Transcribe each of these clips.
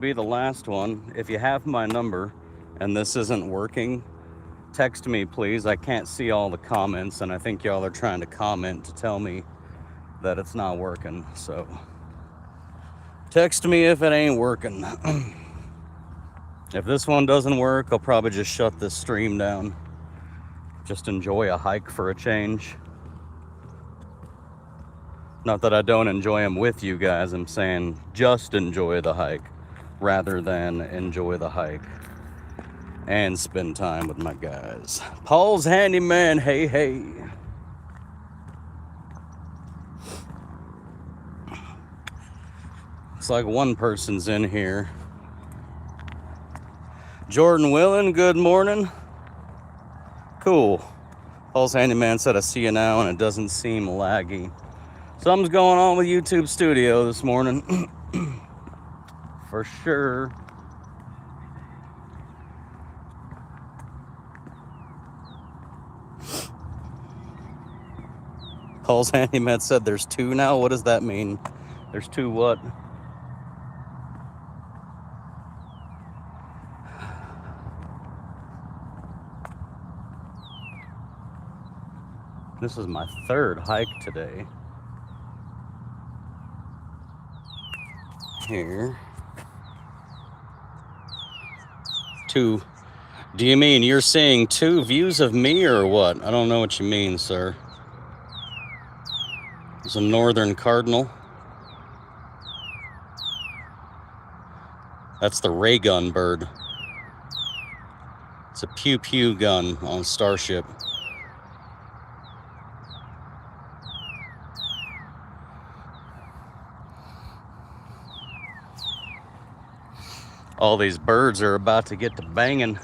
Be the last one. If you have my number and this isn't working, text me, please. I can't see all the comments, and I think y'all are trying to comment to tell me that it's not working. So, text me if it ain't working. If this one doesn't work, I'll probably just shut this stream down. Just enjoy a hike for a change. Not that I don't enjoy them with you guys, I'm saying just enjoy the hike rather than enjoy the hike and spend time with my guys. Paul's Handyman, hey, hey. Looks like one person's in here. Jordan Willen, good morning. Cool. Paul's Handyman said, I see you now, and it doesn't seem laggy. Something's going on with YouTube Studio this morning. For sure. Paul's Handyman said there's two now. What does that mean? There's two what? This is my third hike today. Here. Two. Do you mean you're seeing two views of me or what? I don't know what you mean, sir. There's a northern cardinal. That's the ray gun bird. It's a pew-pew gun on Starship. All these birds are about to get to banging.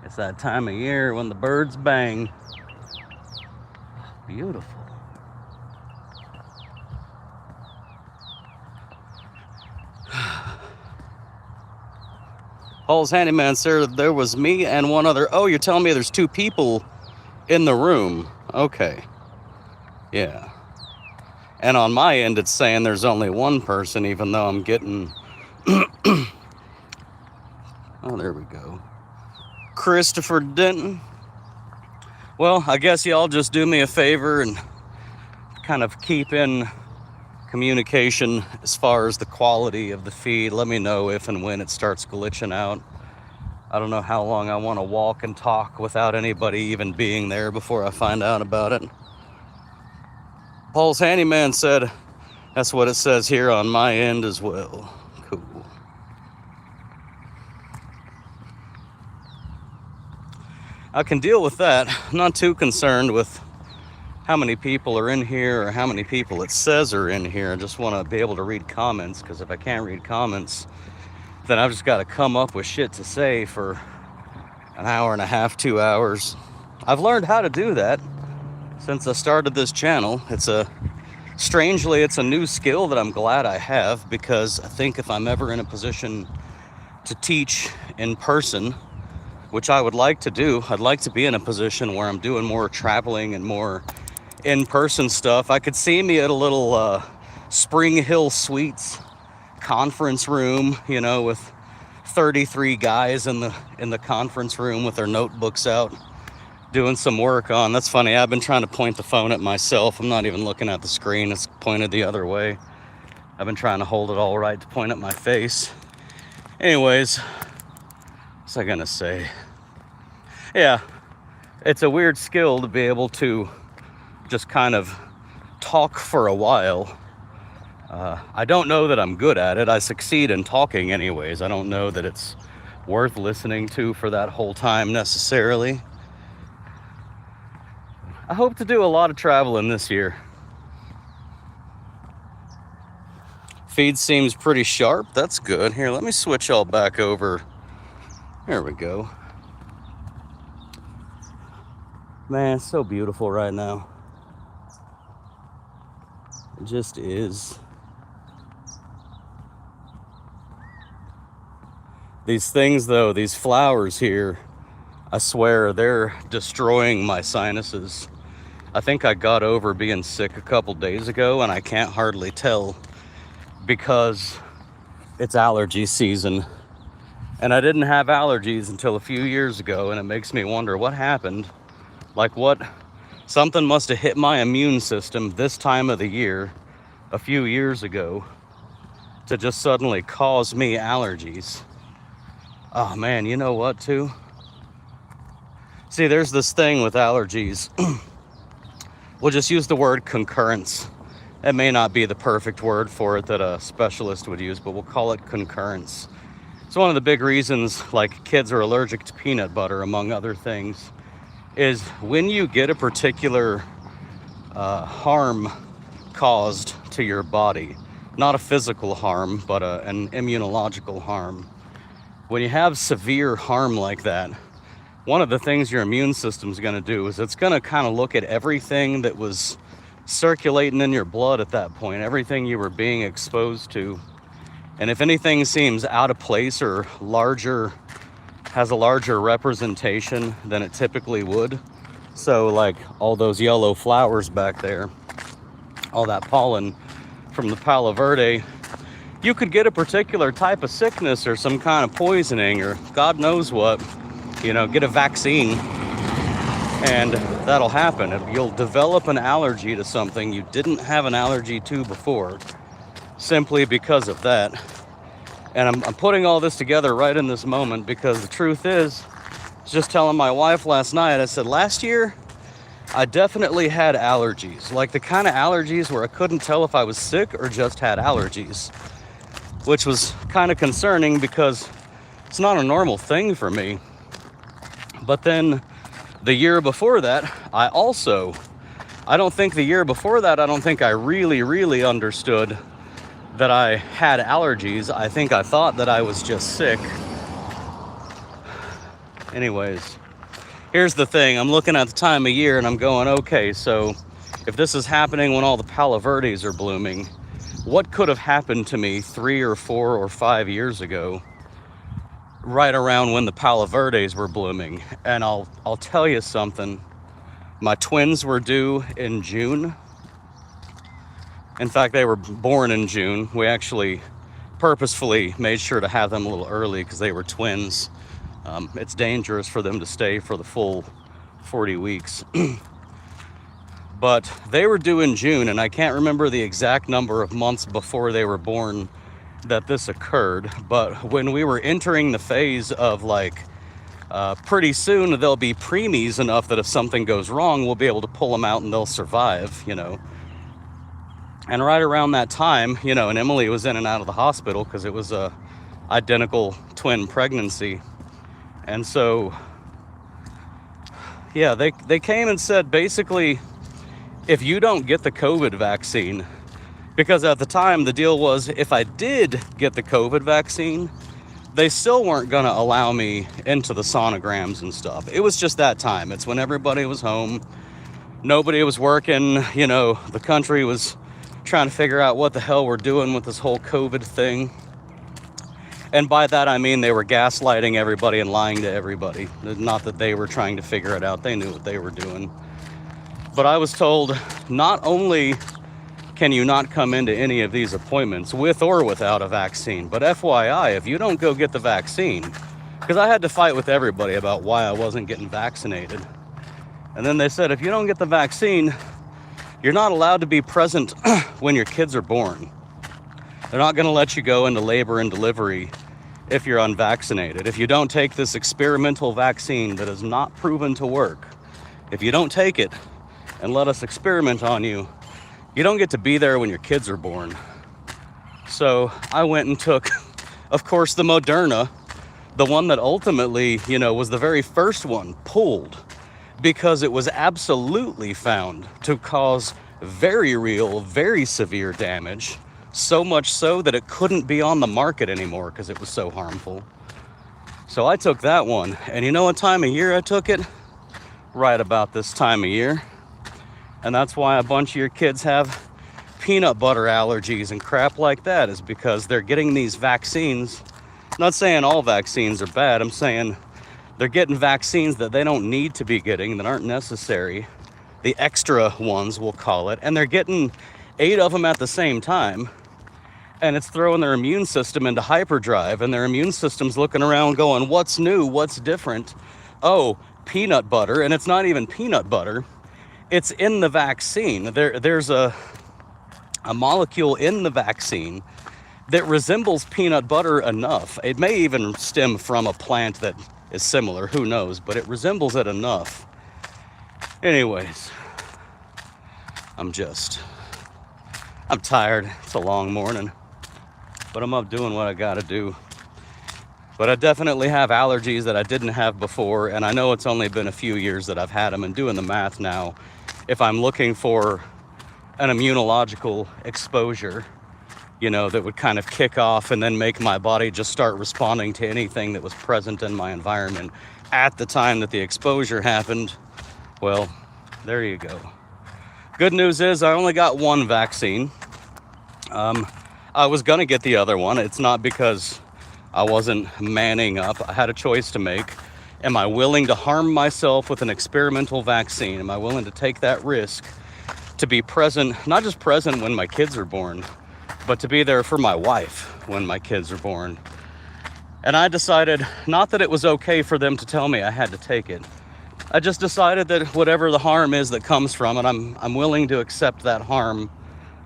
It's that time of year when the birds bang. Beautiful. Paul's Handyman said there was me and one other. Oh, you're telling me there's two people in the room. Okay. Yeah. And on my end, it's saying there's only one person, even though I'm getting... Oh, there we go. Christopher Denton. Well, I guess y'all just do me a favor and kind of keep in communication as far as the quality of the feed. Let me know if and when it starts glitching out. I don't know how long I want to walk and talk without anybody even being there before I find out about it. Paul's Handyman said that's what it says here on my end as well. Cool. I can deal with that. I'm not too concerned with how many people are in here or how many people it says are in here. I just want to be able to read comments, because if I can't read comments, then I've just got to come up with shit to say for an hour and a half, 2 hours. I've learned how to do that since I started this channel. Strangely, it's a new skill that I'm glad I have, because I think if I'm ever in a position to teach in person, which I would like to do, I'd like to be in a position where I'm doing more traveling and more in-person stuff. I could see me at a little Spring Hill Suites conference room, you know, with 33 guys in the conference room with their notebooks out, doing some work on. That's funny, I've been trying to point the phone at myself. I'm not even looking at the screen, it's pointed the other way. I've been trying to hold it all right to point at my face. Anyways, what's I gonna say? Yeah, it's a weird skill to be able to just kind of talk for a while. I don't know that I'm good at it. I succeed in talking anyways. I don't know that it's worth listening to for that whole time necessarily. I hope to do a lot of traveling this year. Feed seems pretty sharp. That's good. Here, let me switch all back over. There we go. Man, it's so beautiful right now. It just is. These things, though, these flowers here, I swear they're destroying my sinuses. I think I got over being sick a couple days ago, and I can't hardly tell, because it's allergy season. And I didn't have allergies until a few years ago, and it makes me wonder what happened. Like something must have hit my immune system this time of the year a few years ago to just suddenly cause me allergies. Oh man, you know what too? See, there's this thing with allergies. We'll just use the word concurrence. It may not be the perfect word for it that a specialist would use, but we'll call it concurrence. It's one of the big reasons like kids are allergic to peanut butter, among other things, is when you get a particular harm caused to your body, not a physical harm, but an immunological harm. When you have severe harm like that, one of the things your immune system is going to do is it's going to kind of look at everything that was circulating in your blood at that point, everything you were being exposed to. And if anything seems out of place or has a larger representation than it typically would, so like all those yellow flowers back there, all that pollen from the Palo Verde, you could get a particular type of sickness or some kind of poisoning or God knows what, get a vaccine, and that'll happen. You'll develop an allergy to something you didn't have an allergy to before, simply because of that. And I'm putting all this together right in this moment because the truth is, I was just telling my wife last night, I said, last year, I definitely had allergies, like the kind of allergies where I couldn't tell if I was sick or just had allergies, which was kind of concerning because it's not a normal thing for me. But then the year before that, I don't think I really understood that I had allergies. I think I thought that I was just sick. Anyways, here's the thing. I'm looking at the time of year and I'm going, okay, so if this is happening when all the Palo Verdes are blooming, what could have happened to me 3 or 4 or 5 years ago, right around when the Palo Verdes were blooming? And I'll tell you something. My twins were due in June. In fact, they were born in June. We actually purposefully made sure to have them a little early because they were twins. It's dangerous for them to stay for the full 40 weeks. But they were due in June, and I can't remember the exact number of months before they were born that this occurred. But when we were entering the phase of pretty soon they'll be preemies enough that if something goes wrong, we'll be able to pull them out and they'll survive, And right around that time, and Emily was in and out of the hospital because it was a identical twin pregnancy. And so, yeah, they came and said, basically, if you don't get the COVID vaccine, because at the time the deal was if I did get the COVID vaccine, they still weren't going to allow me into the sonograms and stuff. It was just that time. It's when everybody was home. Nobody was working. The country was trying to figure out what the hell we're doing with this whole COVID thing. And by that, I mean they were gaslighting everybody and lying to everybody. Not that they were trying to figure it out. They knew what they were doing. But I was told, not only can you not come into any of these appointments with or without a vaccine, but FYI, if you don't go get the vaccine, because I had to fight with everybody about why I wasn't getting vaccinated. And then they said, if you don't get the vaccine, you're not allowed to be present when your kids are born. They're not going to let you go into labor and delivery if you're unvaccinated. If you don't take this experimental vaccine that is not proven to work, if you don't take it and let us experiment on you, you don't get to be there when your kids are born. So I went and took, of course, the Moderna, the one that ultimately, was the very first one pulled because it was absolutely found to cause very real, very severe damage. So much so that it couldn't be on the market anymore because it was so harmful. So I took that one. And you know what time of year I took it? Right about this time of year. And that's why a bunch of your kids have peanut butter allergies and crap like that, is because they're getting these vaccines. I'm not saying all vaccines are bad. I'm saying they're getting vaccines that they don't need to be getting, that aren't necessary. The extra ones, we'll call it. And they're getting 8 of them at the same time. and it's throwing their immune system into hyperdrive, and their immune system's looking around going, what's new, what's different? Oh, peanut butter. And it's not even peanut butter, it's in the vaccine. There's a molecule in the vaccine that resembles peanut butter enough. It may even stem from a plant that is similar, who knows, but it resembles it enough. Anyways, I'm tired. It's a long morning, but I'm up doing what I gotta do. But I definitely have allergies that I didn't have before, and I know it's only been a few years that I've had them, and doing the math now, if I'm looking for an immunological exposure, you know, that would kind of kick off and then make my body just start responding to anything that was present in my environment at the time that the exposure happened, well, there you go. Good news is I only got one vaccine. I was gonna get the other one. It's not because I wasn't manning up. I had a choice to make. Am I willing to harm myself with an experimental vaccine? Am I willing to take that risk to be present, not just present when my kids are born, but to be there for my wife when my kids are born? And I decided not that it was okay for them to tell me I had to take it. I just decided that whatever the harm is that comes from it, I'm willing to accept that harm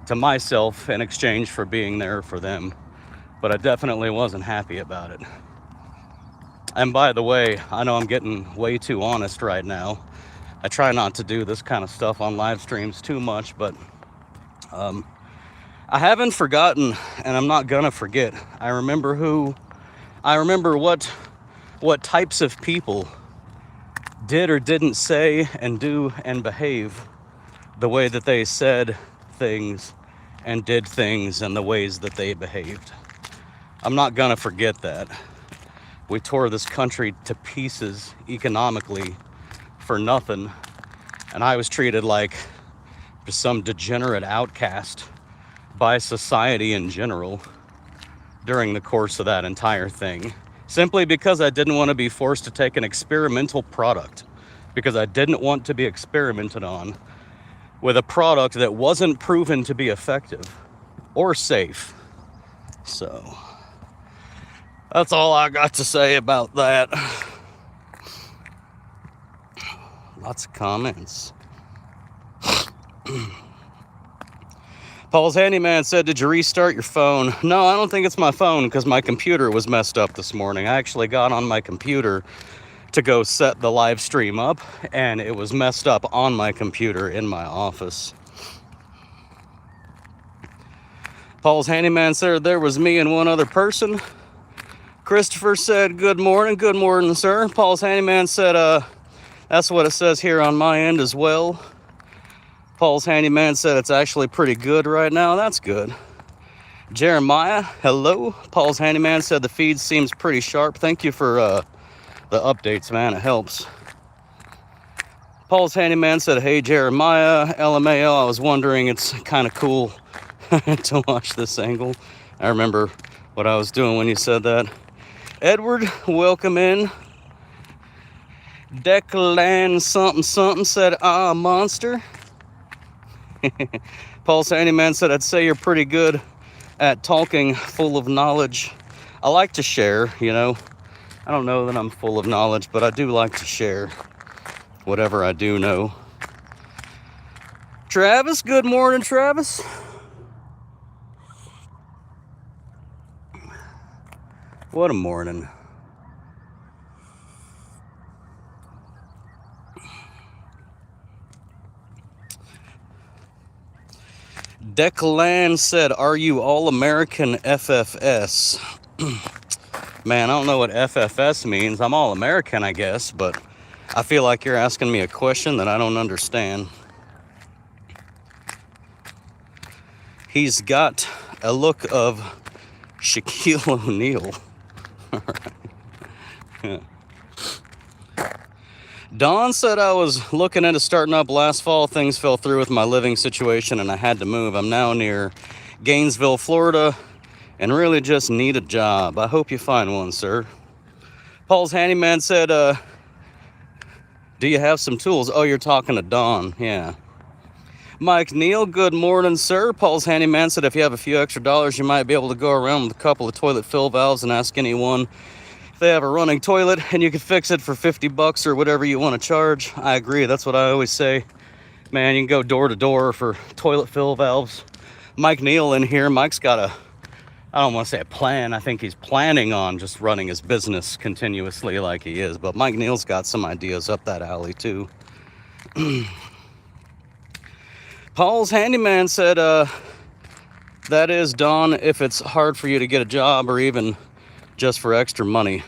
to myself in exchange for being there for them. But I definitely wasn't happy about it. And by the way, I know I'm getting way too honest right now. I try not to do this kind of stuff on live streams too much, but I haven't forgotten, and I'm not gonna forget. I remember what types of people did or didn't say and do and behave the way that they said things and did things and the ways that they behaved. I'm not gonna forget that. We tore this country to pieces economically for nothing, and I was treated like just some degenerate outcast by society in general during the course of that entire thing, simply because I didn't want to be forced to take an experimental product, because I didn't want to be experimented on with a product that wasn't proven to be effective or safe. So that's all I got to say about that. Lots of comments. Paul's Handyman said, did you restart your phone? No, I don't think it's my phone, because my computer was messed up this morning. I actually got on my computer to go set the live stream up, and it was messed up on my computer in my office. Paul's Handyman said, there was me and one other person. Christopher said, good morning, sir. Paul's Handyman said, that's what it says here on my end as well. Paul's Handyman said it's actually pretty good right now. That's good. Jeremiah, hello. Paul's Handyman said the feed seems pretty sharp. Thank you for the updates, man. It helps. Paul's Handyman said, hey, Jeremiah, LMAO. I was wondering, it's kind of cool to watch this angle. I remember what I was doing when you said that. Edward, welcome in. Declan something said, monster. Paul's Handyman said, I'd say you're pretty good at talking, full of knowledge. I like to share, you know. I don't know that I'm full of knowledge, but I do like to share whatever I do know. Travis, good morning, Travis. What a morning. Declan said, are you all-American FFS? Man, I don't know what FFS means. I'm all-American, I guess, but I feel like you're asking me a question that I don't understand. He's got a look of Shaquille O'Neal. Yeah. Don said, I was looking into starting up last fall. Things fell through with my living situation and I had to move. I'm now near Gainesville, Florida, and really just need a job. I hope you find one, sir. Paul's Handyman said, do you have some tools? Oh, you're talking to Don. Yeah. Mike Neal, good morning, sir. Paul's Handyman said if you have a few extra dollars, you might be able to go around with a couple of toilet fill valves and ask anyone if they have a running toilet, and you can fix it for 50 bucks or whatever you want to charge. I agree. That's what I always say. Man, you can go door to door for toilet fill valves. Mike Neal in here. Mike's got I don't want to say a plan. I think he's planning on just running his business continuously like he is. But Mike Neal's got some ideas up that alley too. Paul's Handyman said, that is, Dawn, if it's hard for you to get a job or even just for extra money.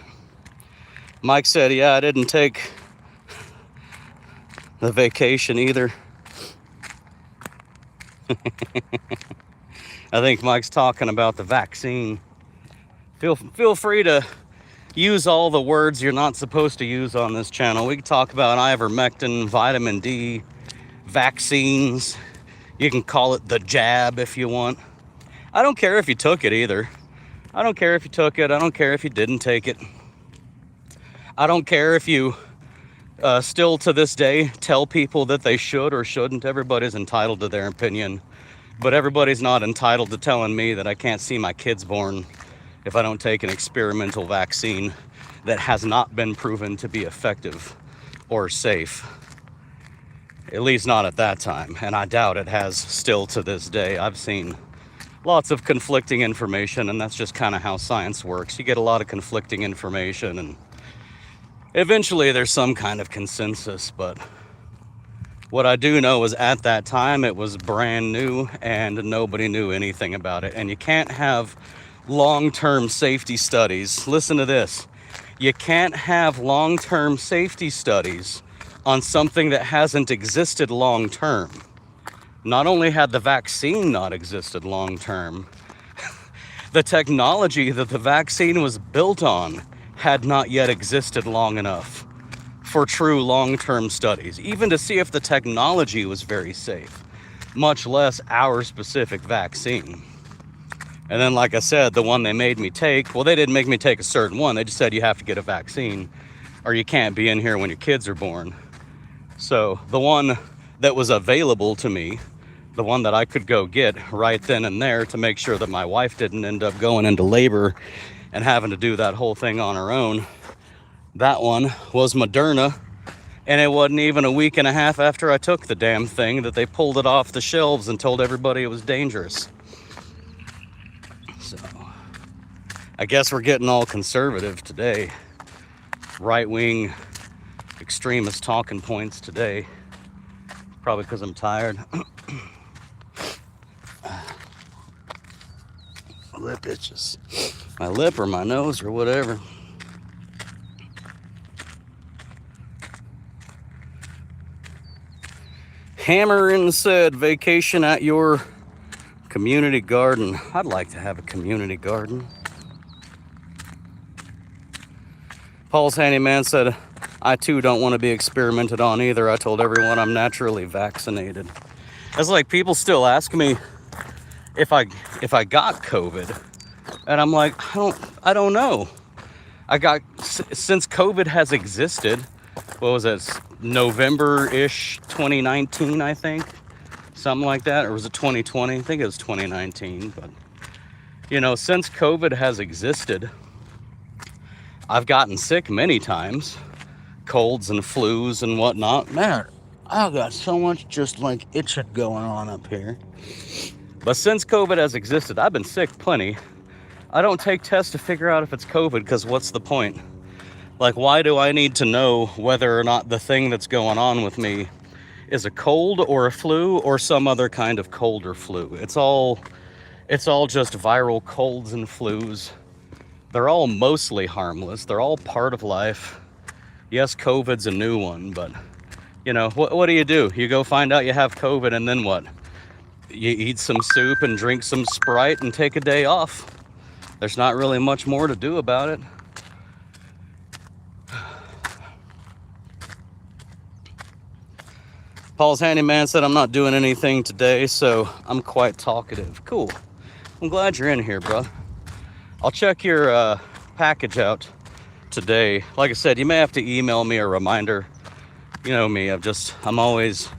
Mike said, yeah, I didn't take the vacation either. I think Mike's talking about the vaccine. Feel free to use all the words you're not supposed to use on this channel. We can talk about ivermectin, vitamin D, vaccines. You can call it the jab if you want. I don't care if you took it either. I don't care if you took it. I don't care if you didn't take it. I don't care if you still to this day tell people that they should or shouldn't. Everybody's entitled to their opinion. But everybody's not entitled to telling me that I can't see my kids born if I don't take an experimental vaccine that has not been proven to be effective or safe. At least not at that time, and I doubt it has still to this day. I've seen lots of conflicting information, and that's just kind of how science works. You get a lot of conflicting information, and eventually there's some kind of consensus. But what I do know is at that time it was brand new and nobody knew anything about it. And you can't have long-term safety studies. Listen to this. You can't have long-term safety studies on something that hasn't existed long-term. Not only had the vaccine not existed long-term, the technology that the vaccine was built on had not yet existed long enough for true long-term studies, even to see if the technology was very safe, much less our specific vaccine. And then, like I said, the one they made me take, well, they didn't make me take a certain one. They just said you have to get a vaccine or you can't be in here when your kids are born. So the one that was available to me, the one that I could go get right then and there to make sure that my wife didn't end up going into labor and having to do that whole thing on her own, that one was Moderna. And it wasn't even a week and a half after I took the damn thing that they pulled it off the shelves and told everybody it was dangerous. So I guess we're getting all conservative today. Right-wing extremist talking points today. Probably because I'm tired. My lip itches. My lip or my nose or whatever. Hammerin said, vacation at your community garden. I'd like to have a community garden. Paul's Handyman said, I too don't want to be experimented on either. I told everyone I'm naturally vaccinated. It's like people still ask me if I got COVID, and I'm like, I don't know. Since COVID has existed, what was it, November-ish 2019, I think, something like that, or was it 2020? I think it was 2019. But you know, since COVID has existed, I've gotten sick many times. Colds and flus and whatnot. Man, I've got so much just like itching going on up here. But since COVID has existed, I've been sick plenty. I don't take tests to figure out if it's COVID, because what's the point? Like, why do I need to know whether or not the thing that's going on with me is a cold or a flu or some other kind of cold or flu? It's all just viral colds and flus. They're all mostly harmless. They're all part of life. Yes, COVID's a new one, but, you know, what do? You go find out you have COVID, and then what? You eat some soup and drink some Sprite and take a day off. There's not really much more to do about it. Paul's Handyman said, I'm not doing anything today, so I'm quite talkative. Cool. I'm glad you're in here, bro. I'll check your package out today. Like I said, you may have to email me a reminder. You know me, I'm always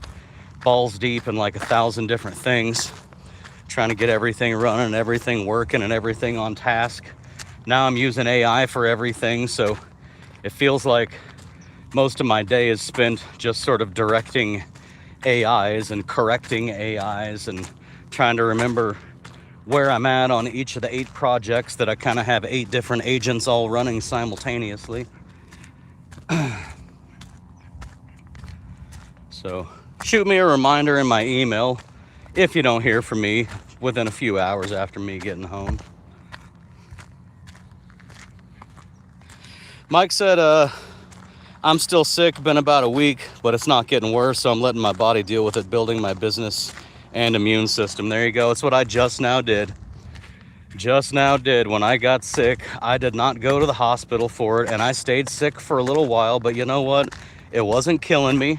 balls deep in like 1,000 different things, trying to get everything running, everything working, and everything on task. Now I'm using AI for everything, so it feels like most of my day is spent just sort of directing AIs and correcting AIs and trying to remember where I'm at on each of the 8 projects that I kind of have 8 different agents all running simultaneously. So shoot me a reminder in my email if you don't hear from me within a few hours after me getting home. Mike said, I'm still sick, been about a week, but it's not getting worse, so I'm letting my body deal with it, building my business and immune system. There you go. It's what I just now did. When I got sick, I did not go to the hospital for it, and I stayed sick for a little while, but you know what? It wasn't killing me.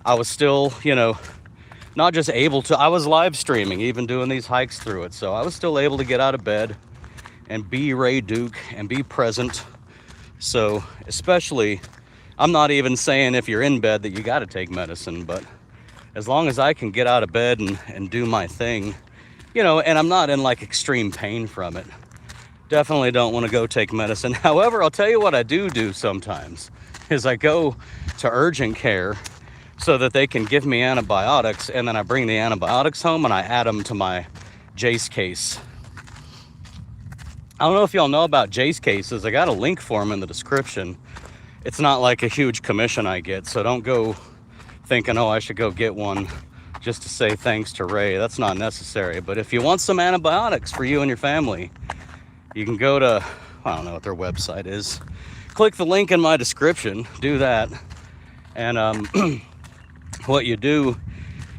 I was still, not just able to, I was live streaming, even doing these hikes through it. So I was still able to get out of bed and be Ray Duke and be present. So especially, I'm not even saying if you're in bed that you got to take medicine, but as long as I can get out of bed and do my thing, and I'm not in like extreme pain from it, definitely don't want to go take medicine. However, I'll tell you what I do sometimes is I go to urgent care so that they can give me antibiotics, and then I bring the antibiotics home and I add them to my Jace case. I don't know if y'all know about Jace cases. I got a link for them in the description. It's not like a huge commission I get, so don't go thinking, oh, I should go get one just to say thanks to Ray. That's not necessary. But if you want some antibiotics for you and your family, you can go to, I don't know what their website is. Click the link in my description, do that. And what you do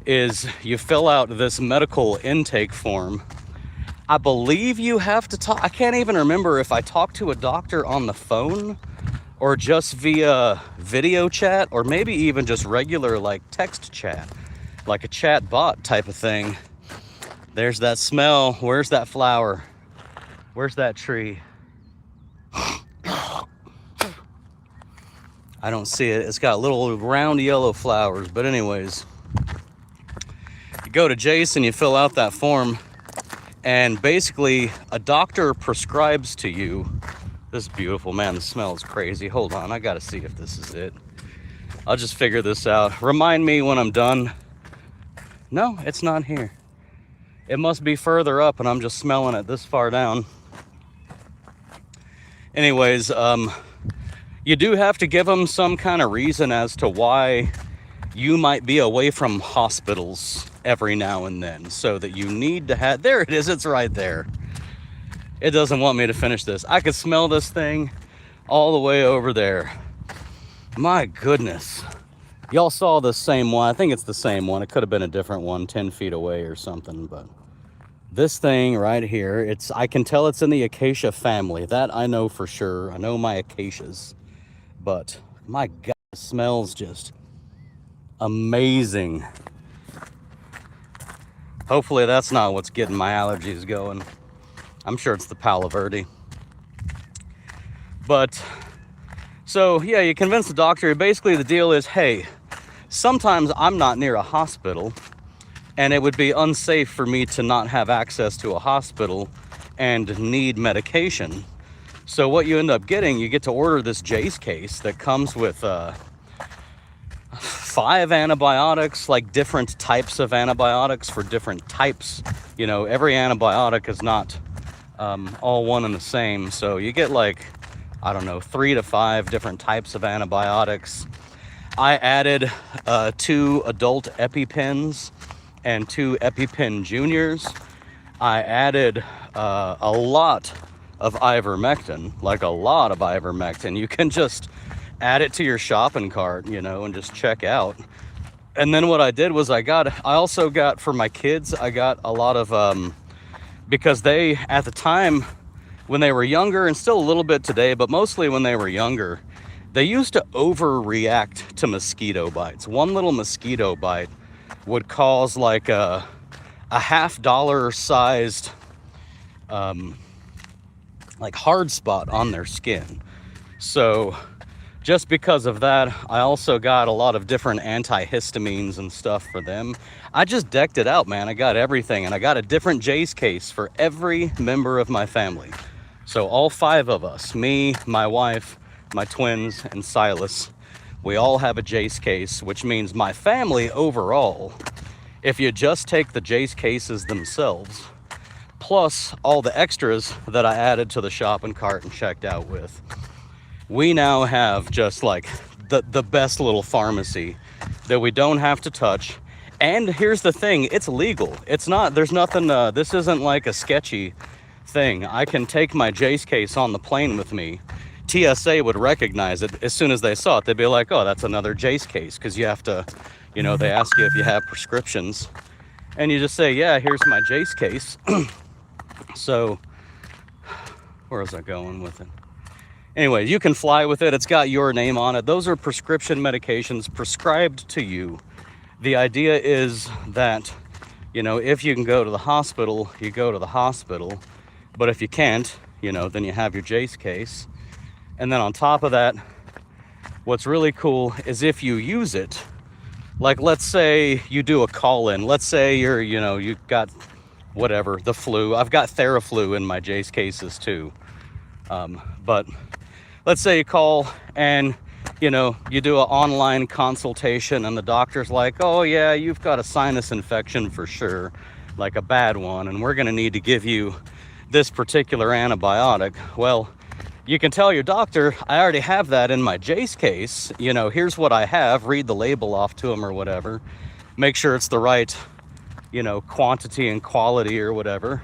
is you fill out this medical intake form. I believe you have to talk, I can't even remember if I talked to a doctor on the phone or just via video chat, or maybe even just regular like text chat, like a chat bot type of thing. There's that smell. Where's that flower? Where's that tree? I don't see it. It's got little round yellow flowers. But anyways, you go to Jace and you fill out that form, and basically a doctor prescribes to you. This is beautiful, man. The smell is crazy. Hold on, I gotta see if this is it. I'll just figure this out. Remind me when I'm done. No, it's not here. It must be further up and I'm just smelling it this far down. Anyways, you do have to give them some kind of reason as to why you might be away from hospitals every now and then, so that you need to have, there it is, it's right there. It doesn't want me to finish this. I could smell this thing all the way over there. My goodness. Y'all saw the same one. I think it's the same one. It could have been a different one 10 feet away or something, but this thing right here, I can tell it's in the acacia family. That I know for sure. I know my acacias, but my God, it smells just amazing. Hopefully that's not what's getting my allergies going. I'm sure it's the Palo Verde. But, so yeah, you convince the doctor. Basically the deal is, hey, sometimes I'm not near a hospital and it would be unsafe for me to not have access to a hospital and need medication. So what you end up getting, you get to order this Jace case that comes with 5 antibiotics, like different types of antibiotics for different types. Every antibiotic is not all one and the same. So you get like, I don't know, 3 to 5 different types of antibiotics. I added 2 adult EpiPens and 2 EpiPen Juniors. I added a lot of ivermectin, like a lot of ivermectin. You can just add it to your shopping cart, and just check out. And then what I did was I also got for my kids, I got a lot of, because they, at the time when they were younger, and still a little bit today, but mostly when they were younger, they used to overreact to mosquito bites. One little mosquito bite would cause like a $50 sized, like hard spot on their skin. So just because of that, I also got a lot of different antihistamines and stuff for them. I just decked it out, man. I got everything, and I got a different Jace case for every member of my family. So all 5 of us, me, my wife, my twins, and Silas, we all have a Jace case, which means my family overall, if you just take the Jace cases themselves, plus all the extras that I added to the shopping cart and checked out with, we now have just like the best little pharmacy that we don't have to touch. And here's the thing, it's legal. It's not, there's nothing, this isn't like a sketchy thing. I can take my Jace case on the plane with me. TSA would recognize it as soon as they saw it. They'd be like, oh, that's another Jace case, because you have to, you know, they ask you if you have prescriptions. And you just say, yeah, here's my Jace case. So, where was I going with it? Anyway, you can fly with it. It's got your name on it. Those are prescription medications prescribed to you. The idea is that, you know, if you can go to the hospital, you go to the hospital. But if you can't, you know, then you have your Jace case. And then on top of that, what's really cool is if you use it, like let's say you do a call-in. Let's say you're, you know, you got whatever, the flu. I've got Theraflu in my Jace cases too. But let's say you call and, you know, you do an online consultation and the doctor's like, oh yeah, you've got a sinus infection for sure, like a bad one, and we're gonna need to give you this particular antibiotic. Well, you can tell your doctor, I already have that in my Jace case. You know, here's what I have, read the label off to him or whatever. Make sure it's the right, you know, quantity and quality or whatever.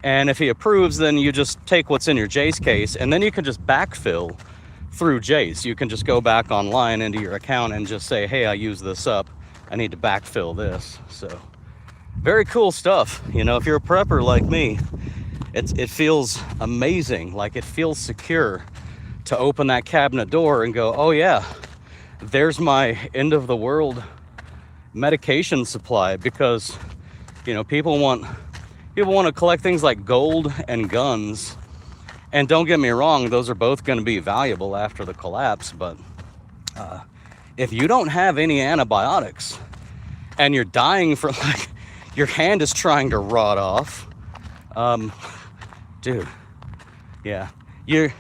And if he approves, then you just take what's in your Jace case, and then you can just backfill through Jace. You can just go back online into your account and just say, hey, I use this up. I need to backfill this. So very cool stuff. You know, if you're a prepper like me, it feels amazing. Like it feels secure to open that cabinet door and go, oh yeah, there's my end of the world medication supply. Because, you know, people want to collect things like gold and guns. And don't get me wrong, those are both going to be valuable after the collapse. But if you don't have any antibiotics and you're dying for, like, your hand is trying to rot off, dude, yeah.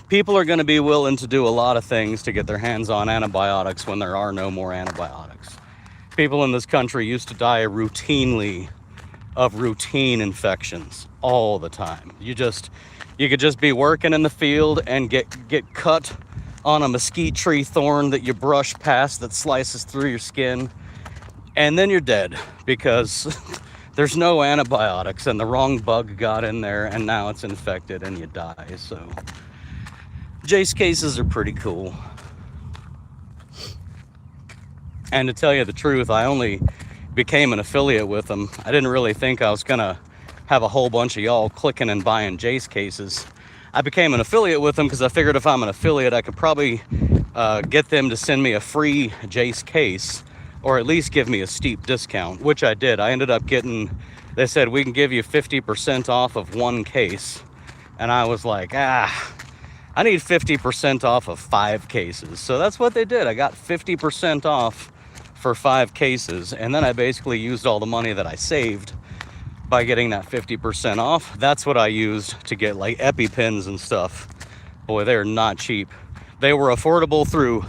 People are going to be willing to do a lot of things to get their hands on antibiotics when there are no more antibiotics. People in this country used to die routinely of routine infections all the time. You could just be working in the field and get cut on a mesquite tree thorn that you brush past that slices through your skin, and then you're dead because there's no antibiotics and the wrong bug got in there and now it's infected and you die. So Jace cases are pretty cool. And to tell you the truth, I only became an affiliate with them. I didn't really think I was gonna have a whole bunch of y'all clicking and buying Jace cases. I became an affiliate with them because I figured if I'm an affiliate, I could probably get them to send me a free Jace case, or at least give me a steep discount, which I did. I ended up getting, they said, we can give you 50% off of one case. And I was like, I need 50% off of 5 cases. So that's what they did. I got 50% off for 5 cases. And then I basically used all the money that I saved by getting that 50% off. That's what I used to get like EpiPens and stuff. Boy, they're not cheap. They were affordable through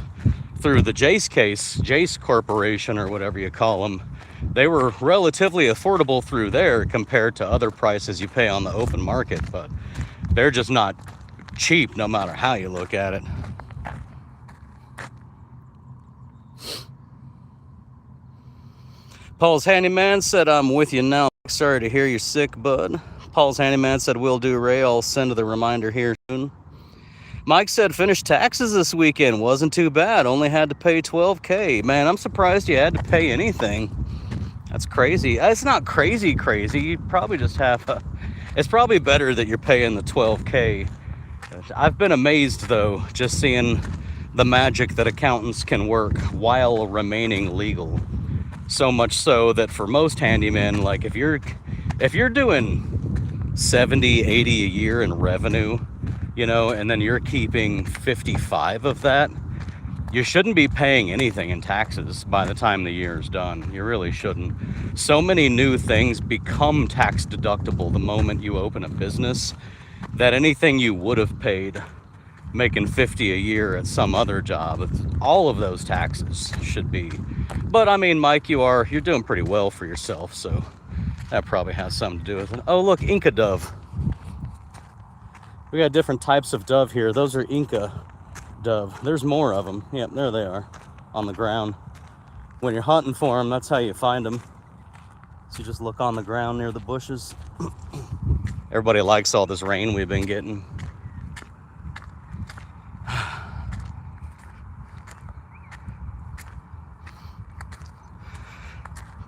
the Jace case, Jace Corporation or whatever you call them. They were relatively affordable through there compared to other prices you pay on the open market, but they're just not cheap no matter how you look at it. Paul's Handyman said, I'm with you now. Sorry to hear you're sick, bud. Paul's Handyman said, will do, Ray. I'll send the reminder here soon. Mike said, finished taxes this weekend. Wasn't too bad. Only had to pay $12K. Man, I'm surprised you had to pay anything. That's crazy. It's not crazy. You probably just have it's probably better that you're paying the $12K. I've been amazed, though, just seeing the magic that accountants can work while remaining legal. So much so that for most handymen, like if you're doing 70, 80 a year in revenue, you know, and then you're keeping 55 of that, you shouldn't be paying anything in taxes by the time the year's done. You really shouldn't. So many new things become tax deductible the moment you open a business that anything you would have paid making 50 a year at some other job, all of those taxes should be. But I mean, Mike, you're doing pretty well for yourself, so that probably has something to do with it. Oh, look, Inca dove. We got different types of dove here. Those are Inca dove. There's more of them. Yep, there they are on the ground. When you're hunting for them, that's how you find them. So you just look on the ground near the bushes. Everybody likes all this rain we've been getting.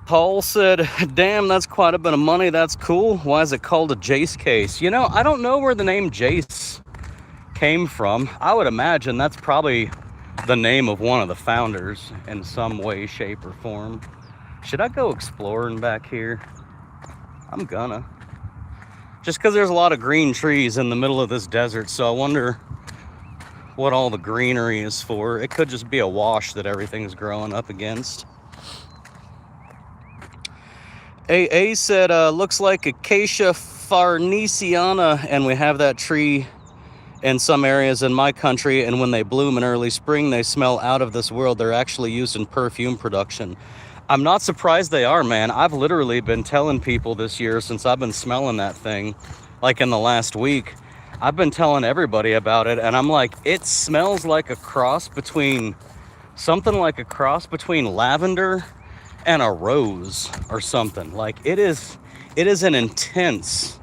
Paul said, damn, that's quite a bit of money. That's cool. Why is it called a Jace case? You know, I don't know where the name Jace came from. I would imagine that's probably the name of one of the founders in some way, shape, or form. Should I go exploring back here? I'm gonna. Just because there's a lot of green trees in the middle of this desert, so I wonder what all the greenery is for. It could just be a wash that everything's growing up against. AA said, looks like Acacia farnesiana, and we have that tree in some areas in my country, and when they bloom in early spring, they smell out of this world. They're actually used in perfume production. I'm not surprised they are, man. I've literally been telling people this year, since I've been smelling that thing, like in the last week, I've been telling everybody about it, and I'm like, it smells like a cross between, something like a cross between lavender and a rose or something. Like it is an intense,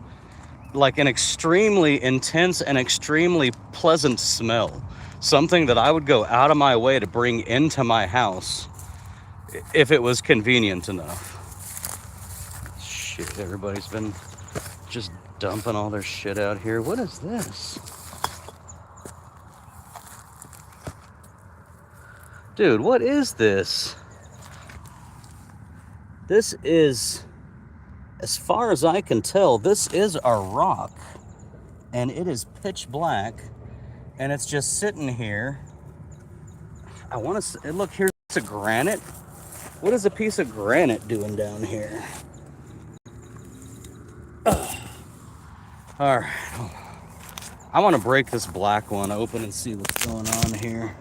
like an extremely intense and extremely pleasant smell. Something that I would go out of my way to bring into my house if it was convenient enough. Shit, everybody's been just dumping all their shit out here. What is this? Dude, what is this? This is, as far as I can tell, this is a rock, and it is pitch black, and it's just sitting here. I want to look, here's a granite. What is a piece of granite doing down here? Ugh. All right, I want to break this black one open and see what's going on here.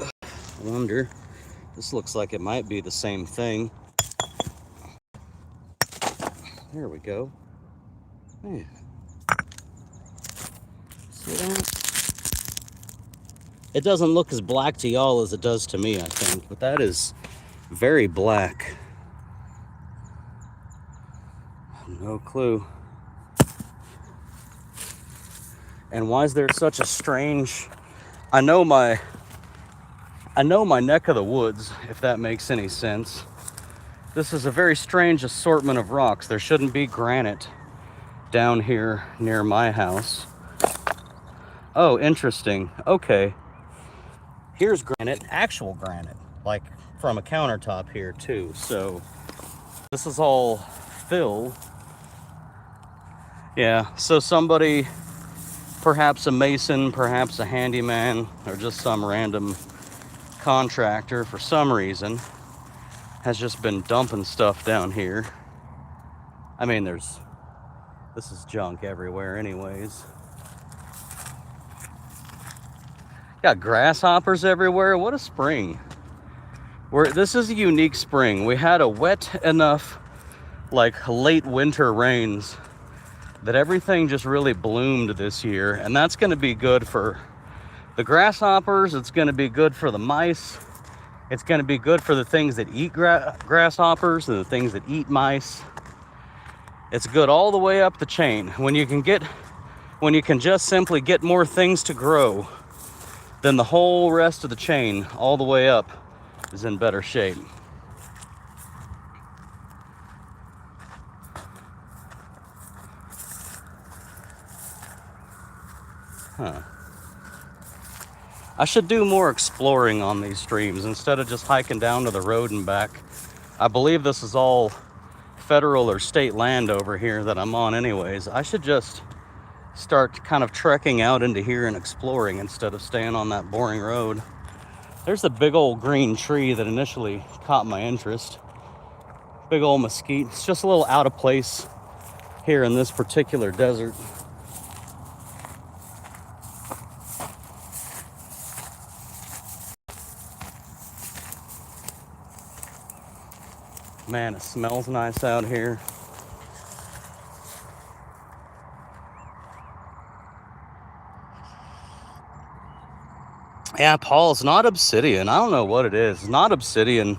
I wonder, this looks like it might be the same thing. There we go. Man. See that? It doesn't look as black to y'all as it does to me, I think, but that is very black. No clue. And why is there such a strange, I know my neck of the woods, if that makes any sense. This is a very strange assortment of rocks. There shouldn't be granite down here near my house. Oh, interesting. Okay. Here's granite, actual granite, like from a countertop here too. So this is all fill. Yeah, so somebody, perhaps a mason, perhaps a handyman, or just some random contractor for some reason has just been dumping stuff down here. I mean, this is junk everywhere anyways. Got grasshoppers everywhere. What a spring. This is a unique spring. We had a wet enough, like late winter rains, that everything just really bloomed this year, and that's going to be good for the grasshoppers. It's going to be good for the mice. It's going to be good for the things that eat grasshoppers and the things that eat mice. It's good all the way up the chain. When you can just simply get more things to grow, then the whole rest of the chain all the way up is in better shape. Huh. I should do more exploring on these streams instead of just hiking down to the road and back. I believe this is all federal or state land over here that I'm on anyways. I should just start kind of trekking out into here and exploring instead of staying on that boring road. There's a big old green tree that initially caught my interest. Big old mesquite. It's just a little out of place here in this particular desert. Man, it smells nice out here. Yeah, Paul, it's not obsidian. I don't know what it is. It's not obsidian.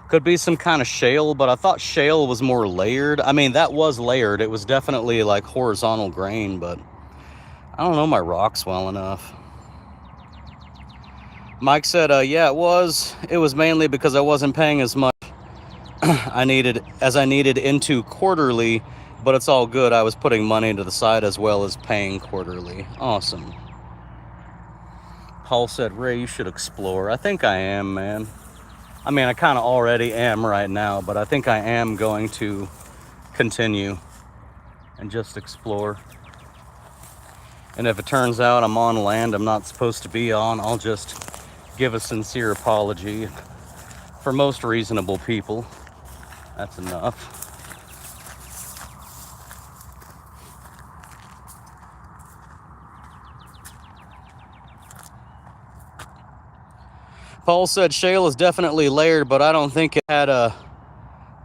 Could be some kind of shale, but I thought shale was more layered. I mean, that was layered. It was definitely like horizontal grain, but I don't know my rocks well enough. Mike said, yeah, it was. It was mainly because I wasn't paying as much I needed into quarterly, but it's all good. I was putting money to the side as well as paying quarterly. Awesome. Paul said, Ray, you should explore. I think I am, man. I mean, I kind of already am right now, but I think I am going to continue and just explore. And if it turns out I'm on land I'm not supposed to be on, I'll just give a sincere apology. For most reasonable people, that's enough. Paul said shale is definitely layered, but I don't think it had a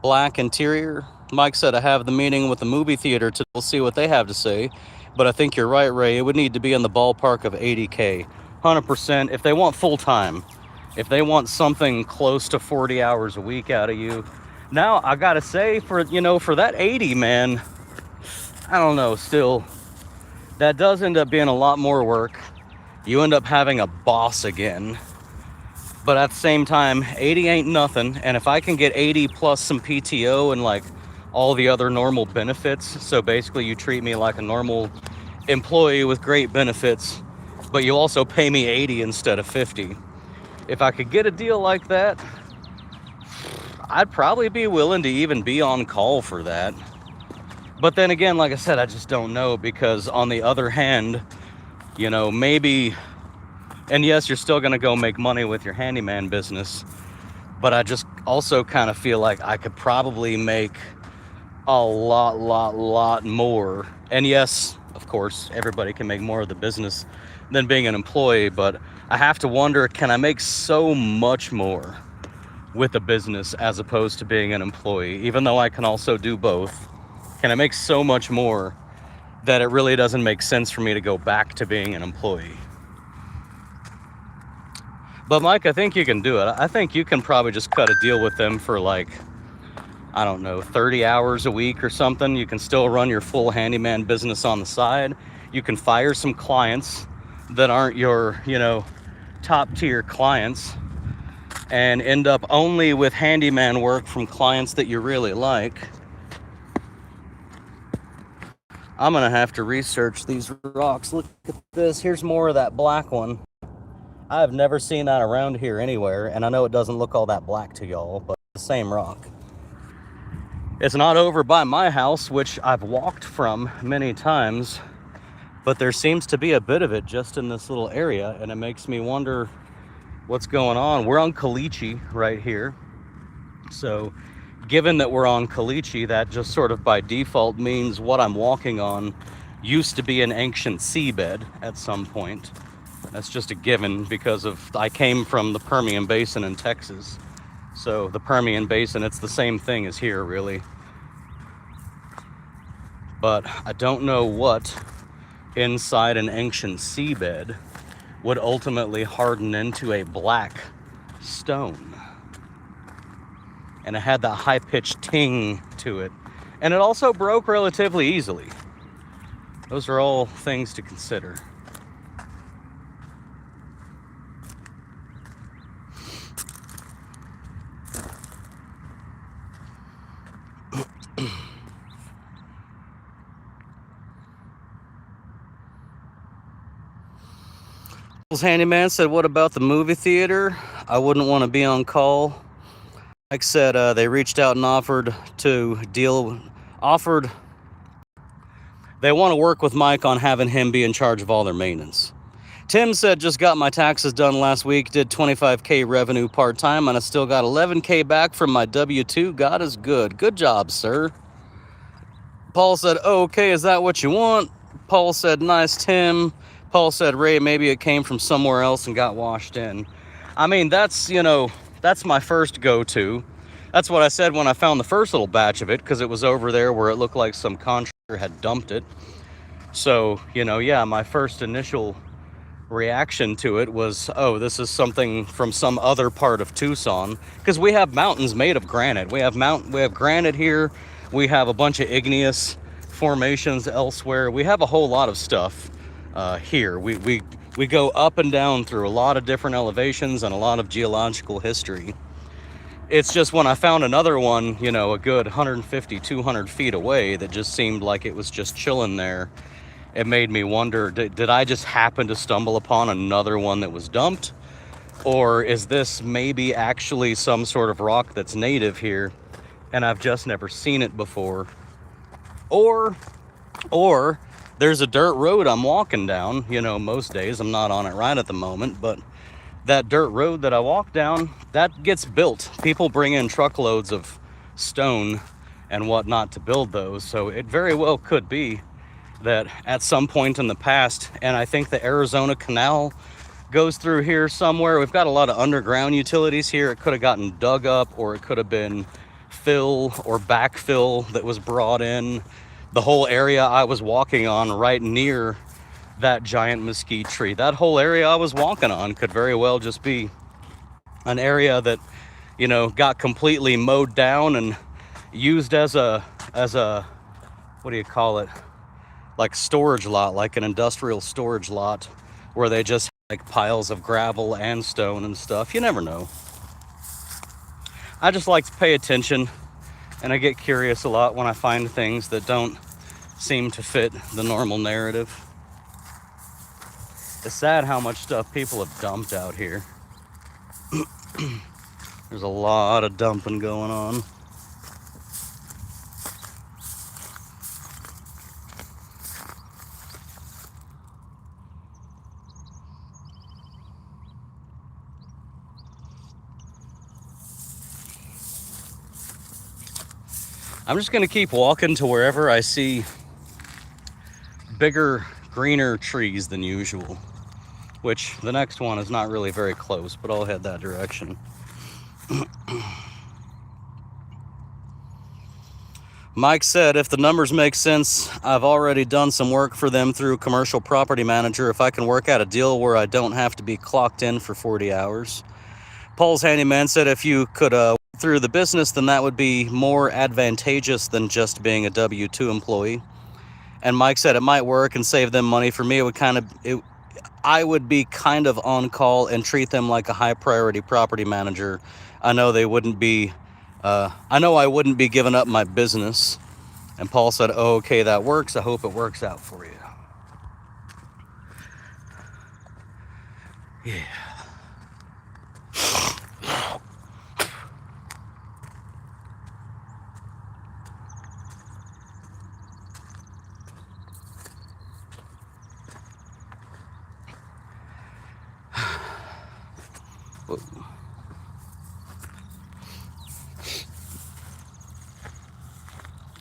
black interior. Mike said I have the meeting with the movie theater to see what they have to say, but I think you're right, Ray. It would need to be in the ballpark of 80K. 100% if they want full time. If they want something close to 40 hours a week out of you. Now, I gotta say, for that 80, man, I don't know, still, that does end up being a lot more work. You end up having a boss again. But at the same time, 80 ain't nothing. And if I can get 80 plus some PTO and like all the other normal benefits, so basically you treat me like a normal employee with great benefits, but you also pay me 80 instead of 50. If I could get a deal like that, I'd probably be willing to even be on call for that. But then again, like I said, I just don't know, because on the other hand, maybe, and yes, you're still going to go make money with your handyman business, but I just also kind of feel like I could probably make a lot more. And yes, of course, everybody can make more of the business than being an employee, but I have to wonder, can I make so much more with a business as opposed to being an employee? Even though I can also do both, can I make so much more that it really doesn't make sense for me to go back to being an employee? But Mike, I think you can do it. I think you can probably just cut a deal with them for like, I don't know, 30 hours a week or something. You can still run your full handyman business on the side. You can fire some clients that aren't your, top tier clients and end up only with handyman work from clients that you really like. I'm gonna have to research these rocks. Look at this. Here's more of that black one. I've never seen that around here anywhere, and I know it doesn't look all that black to y'all, but it's the same rock. It's not over by my house, which I've walked from many times, but there seems to be a bit of it just in this little area, and it makes me wonder what's going on. We're on Caliche right here. So given that we're on Caliche, that just sort of by default means what I'm walking on used to be an ancient seabed at some point. That's just a given because I came from the Permian Basin in Texas. So the Permian Basin, it's the same thing as here, really. But I don't know what inside an ancient seabed would ultimately harden into a black stone. And it had that high-pitched ting to it. And it also broke relatively easily. Those are all things to consider. Handyman said, what about the movie theater? I wouldn't want to be on call. Mike said they reached out and offered They want to work with Mike on having him be in charge of all their maintenance. Tim said, just got my taxes done last week, did 25K revenue part-time, and I still got 11K back from my W-2. God is good. Good job, sir. Paul said, oh, okay, is that what you want? Paul said, nice, Tim. Paul said, Ray, maybe it came from somewhere else and got washed in. I mean, that's, you know, that's my first go-to. That's what I said when I found the first little batch of it, because it was over there where it looked like some contractor had dumped it. So, you know, yeah, my first initial reaction to it was, oh, this is something from some other part of Tucson, because we have mountains made of granite. We have granite here. We have a bunch of igneous formations elsewhere. We have a whole lot of stuff here. We go up and down through a lot of different elevations and a lot of geological history. It's just when I found another one, you know, a good 150, 200 feet away that just seemed like it was just chilling there, it made me wonder, did I just happen to stumble upon another one that was dumped? Or is this maybe actually some sort of rock that's native here and I've just never seen it before? Or there's a dirt road I'm walking down, you know, most days. I'm not on it right at the moment, but that dirt road that I walk down, that gets built. People bring in truckloads of stone and whatnot to build those. So it very well could be that at some point in the past, and I think the Arizona Canal goes through here somewhere. We've got a lot of underground utilities here. It could have gotten dug up, or it could have been fill or backfill that was brought in. The whole area I was walking on right near that giant mesquite tree, that whole area I was walking on could very well just be an area that, you know, got completely mowed down and used as a what do you call it, like storage lot, like an industrial storage lot, where they just have like piles of gravel and stone and stuff. You never know. I just like to pay attention, and I get curious a lot when I find things that don't seem to fit the normal narrative. It's sad how much stuff people have dumped out here. There's a lot of dumping going on. I'm just gonna keep walking to wherever I see bigger, greener trees than usual, which the next one is not really very close, but I'll head that direction. Mike said, if the numbers make sense, I've already done some work for them through commercial property manager. If I can work out a deal where I don't have to be clocked in for 40 hours. Paul's Handyman said, if you could work through the business, then that would be more advantageous than just being a W-2 employee. And Mike said it might work and save them money. For me, I would be kind of on call and treat them like a high priority property manager. I know I wouldn't be giving up my business. And Paul said, oh, okay, that works. I hope it works out for you. Yeah.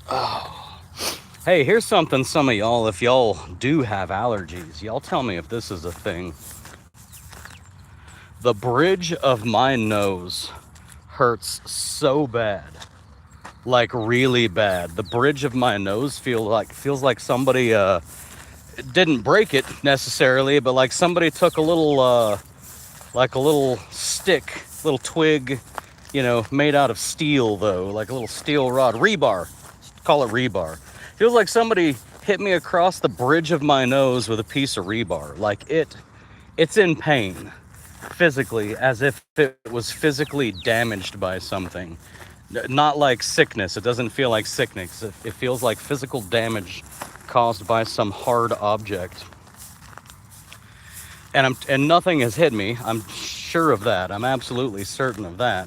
Oh. Hey, here's something some of y'all, if y'all do have allergies, y'all tell me if this is a thing. The bridge of my nose hurts so bad, like really bad. The bridge of my nose feels like somebody didn't break it necessarily, but like somebody took a little stick, little twig, you know, made out of steel though, like a little steel rod, rebar. Call it rebar. Feels like somebody hit me across the bridge of my nose with a piece of rebar. Like it's in pain physically, as if it was physically damaged by something. Not like sickness. It doesn't feel like sickness. It feels like physical damage caused by some hard object. And nothing has hit me. I'm sure of that. I'm absolutely certain of that.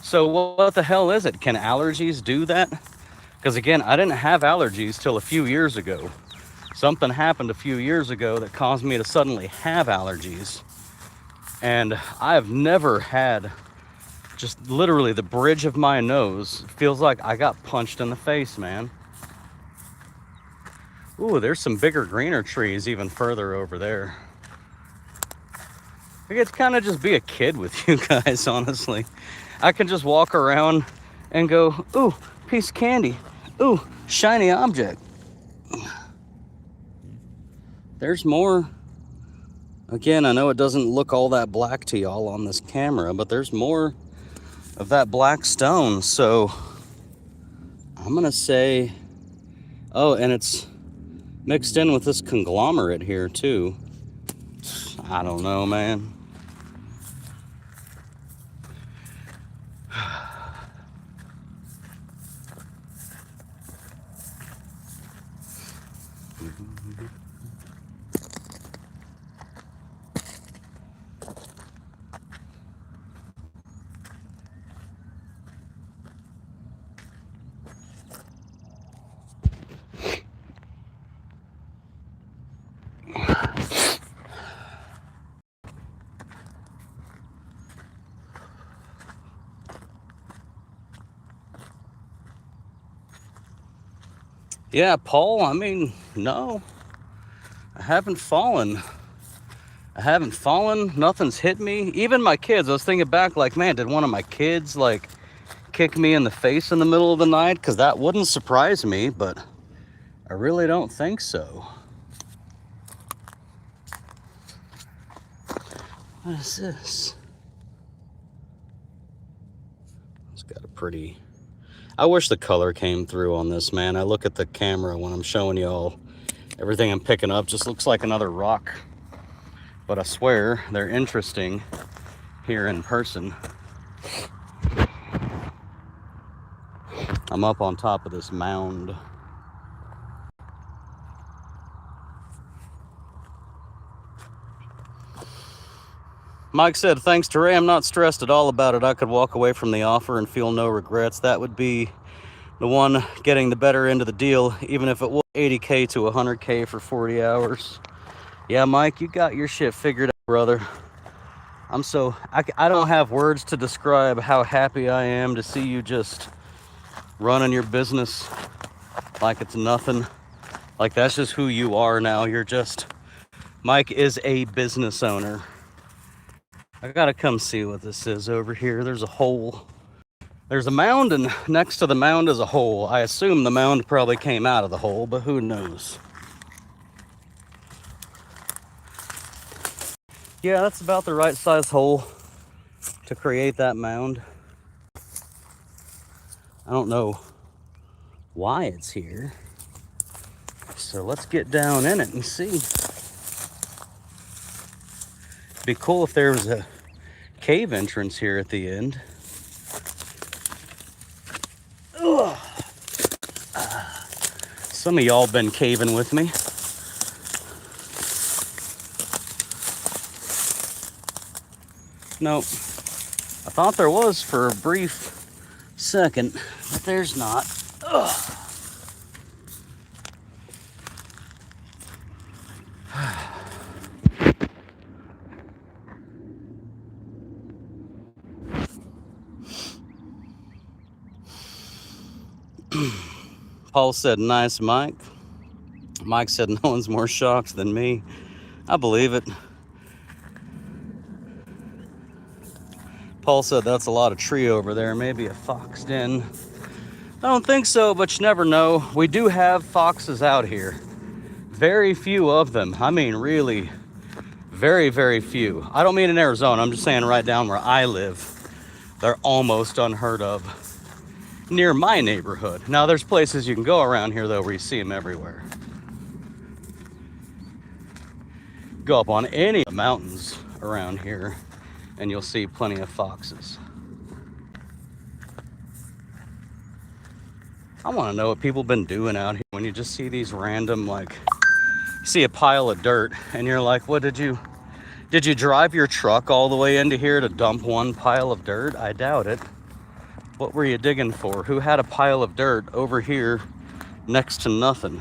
So what the hell is it? Can allergies do that? Because again, I didn't have allergies till a few years ago. Something happened a few years ago that caused me to suddenly have allergies. And I've never had, just literally the bridge of my nose feels like I got punched in the face, man. Ooh, there's some bigger, greener trees even further over there. I get to kind of just be a kid with you guys, honestly. I can just walk around and go, ooh, piece of candy. Ooh, shiny object. There's more. Again, I know it doesn't look all that black to y'all on this camera, but there's more of that black stone. So I'm gonna say, oh, and it's mixed in with this conglomerate here too. I don't know, man. Yeah, Paul, I mean, no, I haven't fallen. I haven't fallen. Nothing's hit me. Even my kids, I was thinking back like, man, did one of my kids like kick me in the face in the middle of the night? Because that wouldn't surprise me, but I really don't think so. What is this? It's got a pretty... I wish the color came through on this, man. I look at the camera when I'm showing y'all. Everything I'm picking up just looks like another rock. But I swear, they're interesting here in person. I'm up on top of this mound. Mike said, thanks to Ray, I'm not stressed at all about it. I could walk away from the offer and feel no regrets. That would be the one getting the better end of the deal, even if it was 80K to 100K for 40 hours. Yeah, Mike, you got your shit figured out, brother. I don't have words to describe how happy I am to see you just running your business like it's nothing. Like that's just who you are now. Mike is a business owner. I gotta come see what this is over here. There's a hole. There's a mound, and next to the mound is a hole. I assume the mound probably came out of the hole, but who knows? Yeah, that's about the right size hole to create that mound. I don't know why it's here. So let's get down in it and see. It'd be cool if there was a cave entrance here at the end. Ugh. Some of y'all been caving with me. Nope. I thought there was for a brief second, but there's not. Ugh. Paul said, nice, Mike. Mike said, no one's more shocked than me. I believe it. Paul said, that's a lot of tree over there. Maybe a fox den. I don't think so, but you never know. We do have foxes out here. Very few of them. I mean, really, very, very few. I don't mean in Arizona. I'm just saying right down where I live. They're almost unheard of. Near my neighborhood. Now, there's places you can go around here, though, where you see them everywhere. Go up on any of the mountains around here, and you'll see plenty of foxes. I want to know what people been doing out here when you just see these random, like, you see a pile of dirt, and you're like, what did you drive your truck all the way into here to dump one pile of dirt? I doubt it. What were you digging for? Who had a pile of dirt over here next to nothing?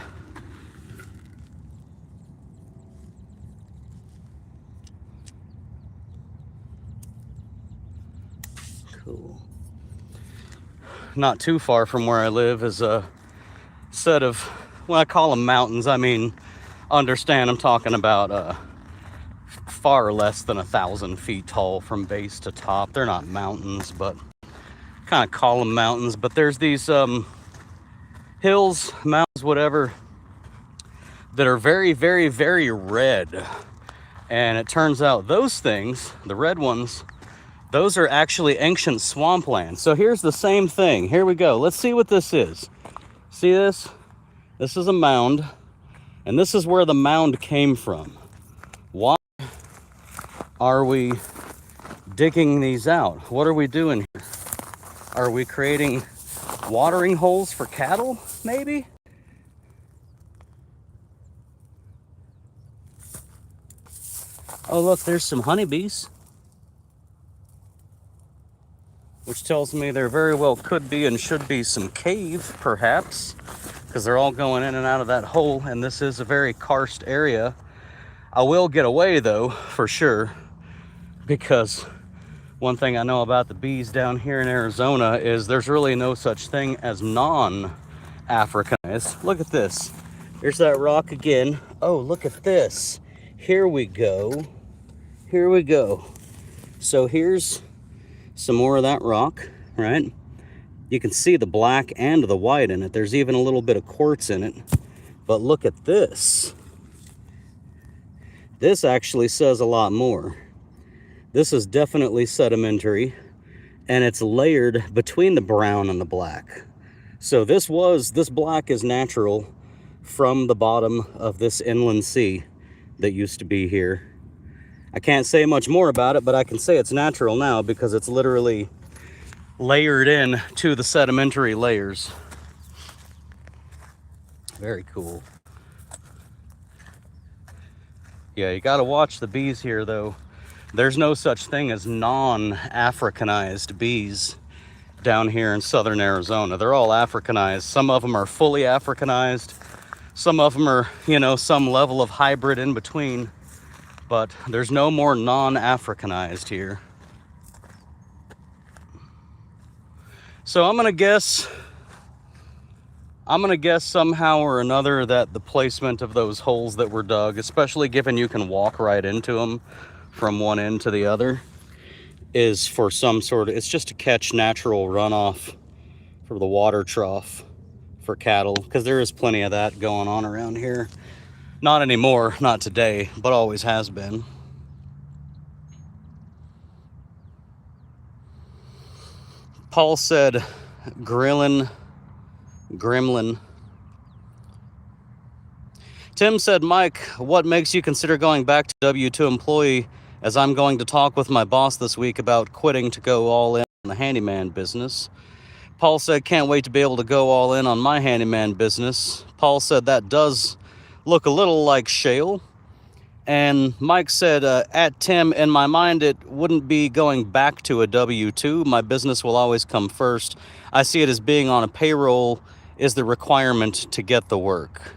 not too far from where I live, is a set of, when I call them mountains, I mean, understand I'm talking about far less than 1,000 feet tall from base to top. They're not mountains, but kind of call them mountains. But there's these hills, mountains, whatever, that are very, very, very red. And it turns out those things, the red ones, those are actually ancient swampland. So here's the same thing. Here we go. Let's see what this is. See this? This is a mound, and this is where the mound came from. Why are we digging these out? What are we doing here? Are we creating watering holes for cattle, maybe? Oh, look, there's some honeybees, which tells me there very well could be and should be some cave, perhaps, because they're all going in and out of that hole, and this is a very karst area. I will get away, though, for sure, because one thing I know about the bees down here in Arizona is there's really no such thing as non-Africanized. Look at this. Here's that rock again. Oh, look at this. Here we go. Here we go. So here's some more of that rock, right? You can see the black and the white in it. There's even a little bit of quartz in it. But look at this. This actually says a lot more. This is definitely sedimentary, and it's layered between the brown and the black. So this black is natural from the bottom of this inland sea that used to be here. I can't say much more about it, but I can say it's natural now because it's literally layered in to the sedimentary layers. Very cool. Yeah, you gotta watch the bees here, though. There's no such thing as non-Africanized bees down here in southern Arizona. They're all Africanized. Some of them are fully Africanized. Some of them are, you know, some level of hybrid in between. But there's no more non-Africanized here. So I'm gonna guess somehow or another that the placement of those holes that were dug, especially given you can walk right into them from one end to the other, is for some sort of, it's just to catch natural runoff for the water trough for cattle, because there is plenty of that going on around here. Not anymore, not today, but always has been. Paul said, gremlin. Tim said, Mike, what makes you consider going back to W-2 employee, as I'm going to talk with my boss this week about quitting to go all in on the handyman business. Paul said, can't wait to be able to go all in on my handyman business. Paul said, that does look a little like shale. And Mike said, at Tim, in my mind, it wouldn't be going back to a W-2. My business will always come first. I see it as being on a payroll is the requirement to get the work.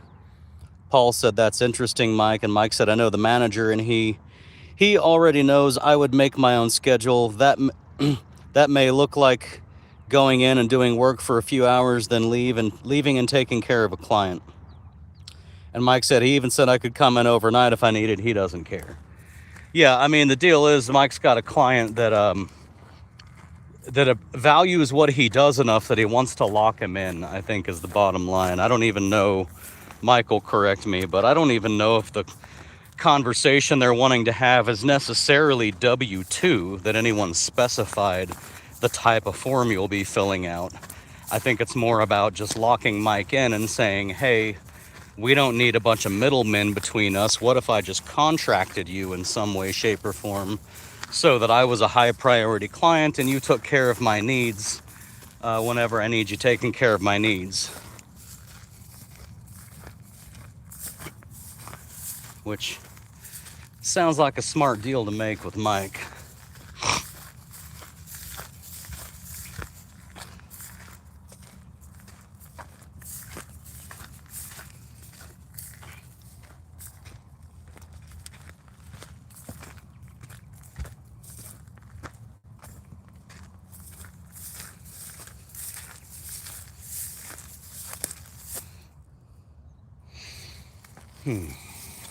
Paul said, that's interesting, Mike. And Mike said, I know the manager, and he already knows I would make my own schedule. That may look like going in and doing work for a few hours, then leaving and taking care of a client. And Mike said, he even said I could come in overnight if I needed. He doesn't care. Yeah, I mean, the deal is Mike's got a client that values what he does enough that he wants to lock him in, I think, is the bottom line. I don't even know, Mike will correct me, but I don't even know if the conversation they're wanting to have is necessarily W-2, that anyone specified the type of form you'll be filling out. I think it's more about just locking Mike in and saying, hey, we don't need a bunch of middlemen between us. What if I just contracted you in some way, shape, or form so that I was a high priority client and you took care of my needs whenever I need you taking care of my needs? Which sounds like a smart deal to make with Mike.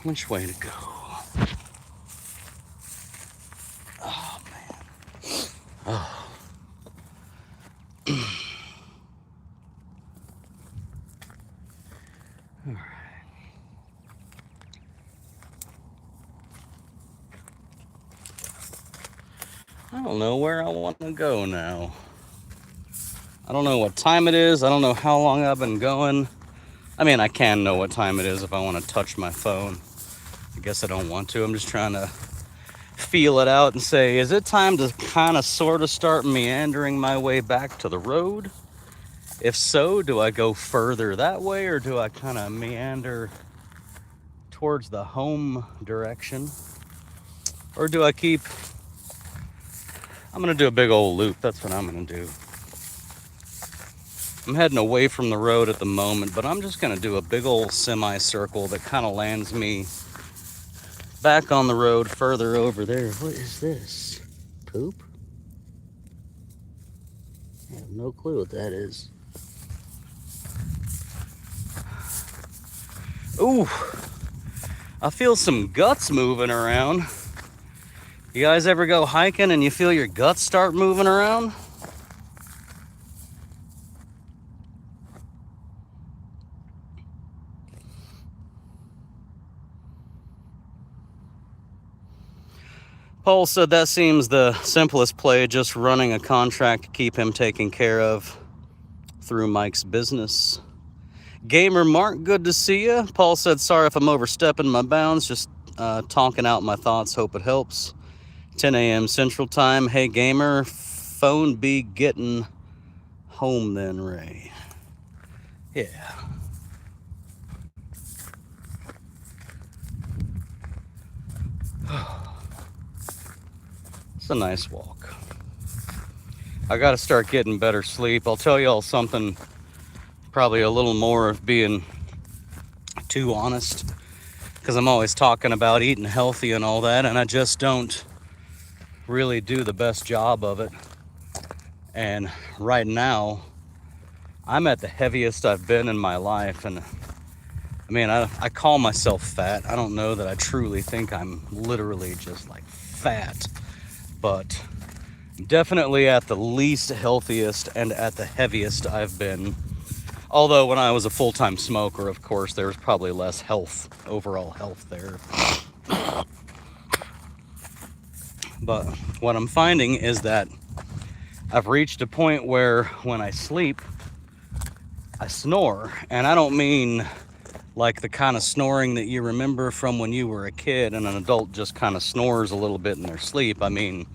Which way to go? Oh, man. Oh. All right. I don't know where I want to go now. I don't know what time it is. I don't know how long I've been going. I mean, I can know what time it is if I want to touch my phone. I guess I don't want to. I'm just trying to feel it out and say, is it time to kind of sort of start meandering my way back to the road? If so, do I go further that way, or do I kind of meander towards the home direction? Or do I keep... I'm going to do a big old loop. That's what I'm going to do. I'm heading away from the road at the moment, but I'm just going to do a big old semicircle that kind of lands me back on the road further over there. What is this? Poop? I have no clue what that is. Ooh, I feel some guts moving around. You guys ever go hiking and you feel your guts start moving around? Paul said that seems the simplest play, just running a contract to keep him taken care of through Mike's business. Gamer Mark, good to see you. Paul said, sorry if I'm overstepping my bounds, just talking out my thoughts, hope it helps. 10 a.m. Central Time. Hey, Gamer, phone be getting home then, Ray. Yeah. It's a nice walk. I got to start getting better sleep. I'll tell y'all something, probably a little more of being too honest, because I'm always talking about eating healthy and all that, and I just don't really do the best job of it. And right now, I'm at the heaviest I've been in my life, and I mean, I call myself fat. I don't know that I truly think I'm literally just like fat, but definitely at the least healthiest and at the heaviest I've been. Although when I was a full-time smoker, of course, there was probably less overall health there. But what I'm finding is that I've reached a point where when I sleep, I snore. And I don't mean like the kind of snoring that you remember from when you were a kid and an adult just kind of snores a little bit in their sleep. I mean,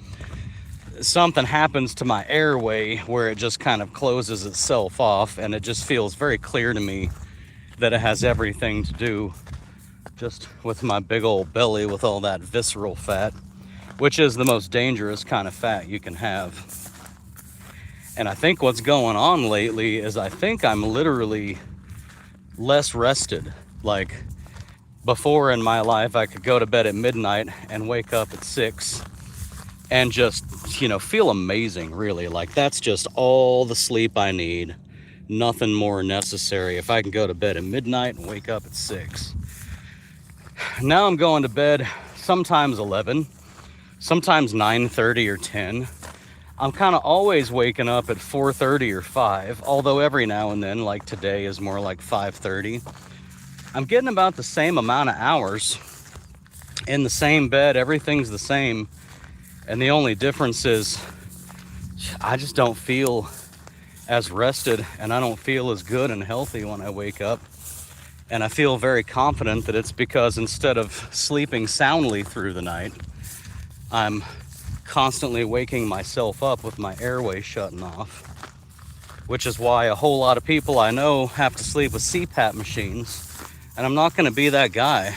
something happens to my airway where it just kind of closes itself off, and it just feels very clear to me that it has everything to do just with my big old belly with all that visceral fat, which is the most dangerous kind of fat you can have. And I think what's going on lately is I think I'm literally less rested. Like before in my life, I could go to bed at midnight and wake up at 6 and just, feel amazing, really. Like that's just all the sleep I need. Nothing more necessary. If I can go to bed at midnight and wake up at 6. Now I'm going to bed sometimes 11, sometimes 9:30 or 10. I'm kind of always waking up at 4:30 or 5, although every now and then, like today, is more like 5:30. I'm getting about the same amount of hours in the same bed. Everything's the same. And the only difference is I just don't feel as rested, and I don't feel as good and healthy when I wake up. And I feel very confident that it's because instead of sleeping soundly through the night, I'm constantly waking myself up with my airway shutting off, which is why a whole lot of people I know have to sleep with CPAP machines. And I'm not going to be that guy.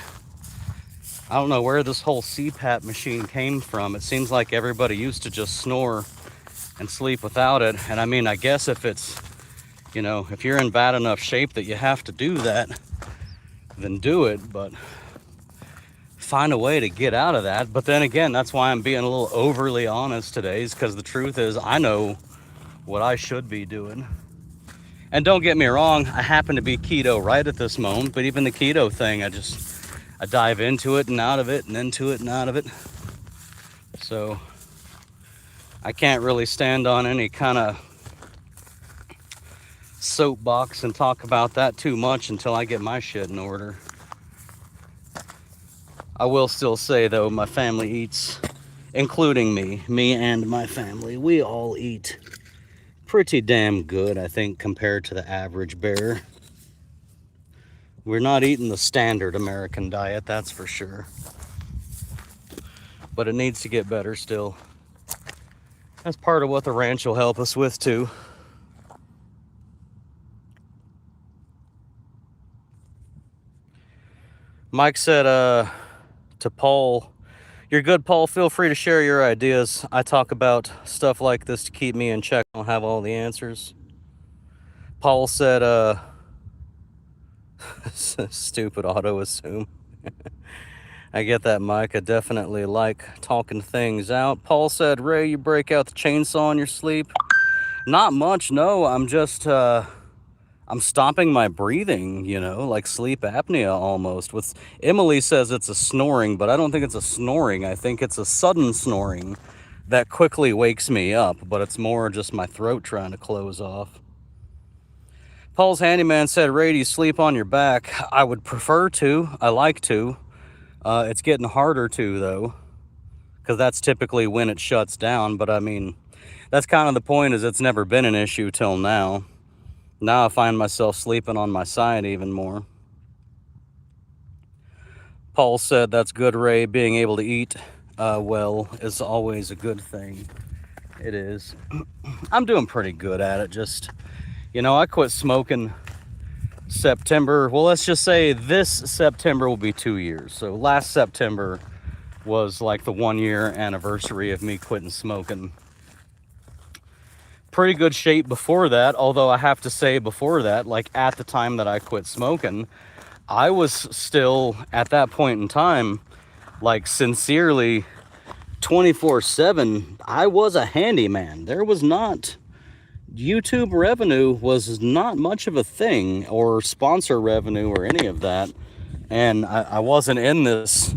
I don't know where this whole CPAP machine came from. It seems like everybody used to just snore and sleep without it. And I mean, I guess if it's, if you're in bad enough shape that you have to do that, then do it. But find a way to get out of that. But then again, that's why I'm being a little overly honest today, is because the truth is I know what I should be doing. And don't get me wrong, I happen to be keto right at this moment, but even the keto thing, I dive into it and out of it and into it and out of it. So I can't really stand on any kind of soapbox and talk about that too much until I get my shit in order. I will still say though, my family eats, including me and my family, we all eat pretty damn good, I think, compared to the average bear. We're not eating the standard American diet, that's for sure. But it needs to get better still. That's part of what the ranch will help us with too. Mike said to Paul, "You're good, Paul. Feel free to share your ideas. I talk about stuff like this to keep me in check. I don't have all the answers." Paul said, stupid auto assume. I get that, Mike. I definitely like talking things out. Paul said, "Ray, you break out the chainsaw in your sleep?" Not much, no. I'm just, I'm stopping my breathing, you know, like sleep apnea almost. With Emily says it's a snoring, but I don't think it's a snoring. I think it's a sudden snoring that quickly wakes me up, but it's more just my throat trying to close off. Paul's handyman said, "Ray, do you sleep on your back?" I would prefer to. I like to. It's getting harder to, though, because that's typically when it shuts down. But I mean, that's kind of the point, is it's never been an issue till now. Now I find myself sleeping on my side even more. Paul said, "That's good, Ray. Being able to eat well is always a good thing." It is. I'm doing pretty good at it. Just, you know, I quit smoking September. Well, let's just say this September will be 2 years. So last September was like the 1 year anniversary of me quitting smoking. Pretty good shape before that, although I have to say before that, like at the time that I quit smoking, I was still at that point in time, like sincerely 24/7, I was a handyman. There was not, YouTube revenue was not much of a thing, or sponsor revenue or any of that. And I wasn't in this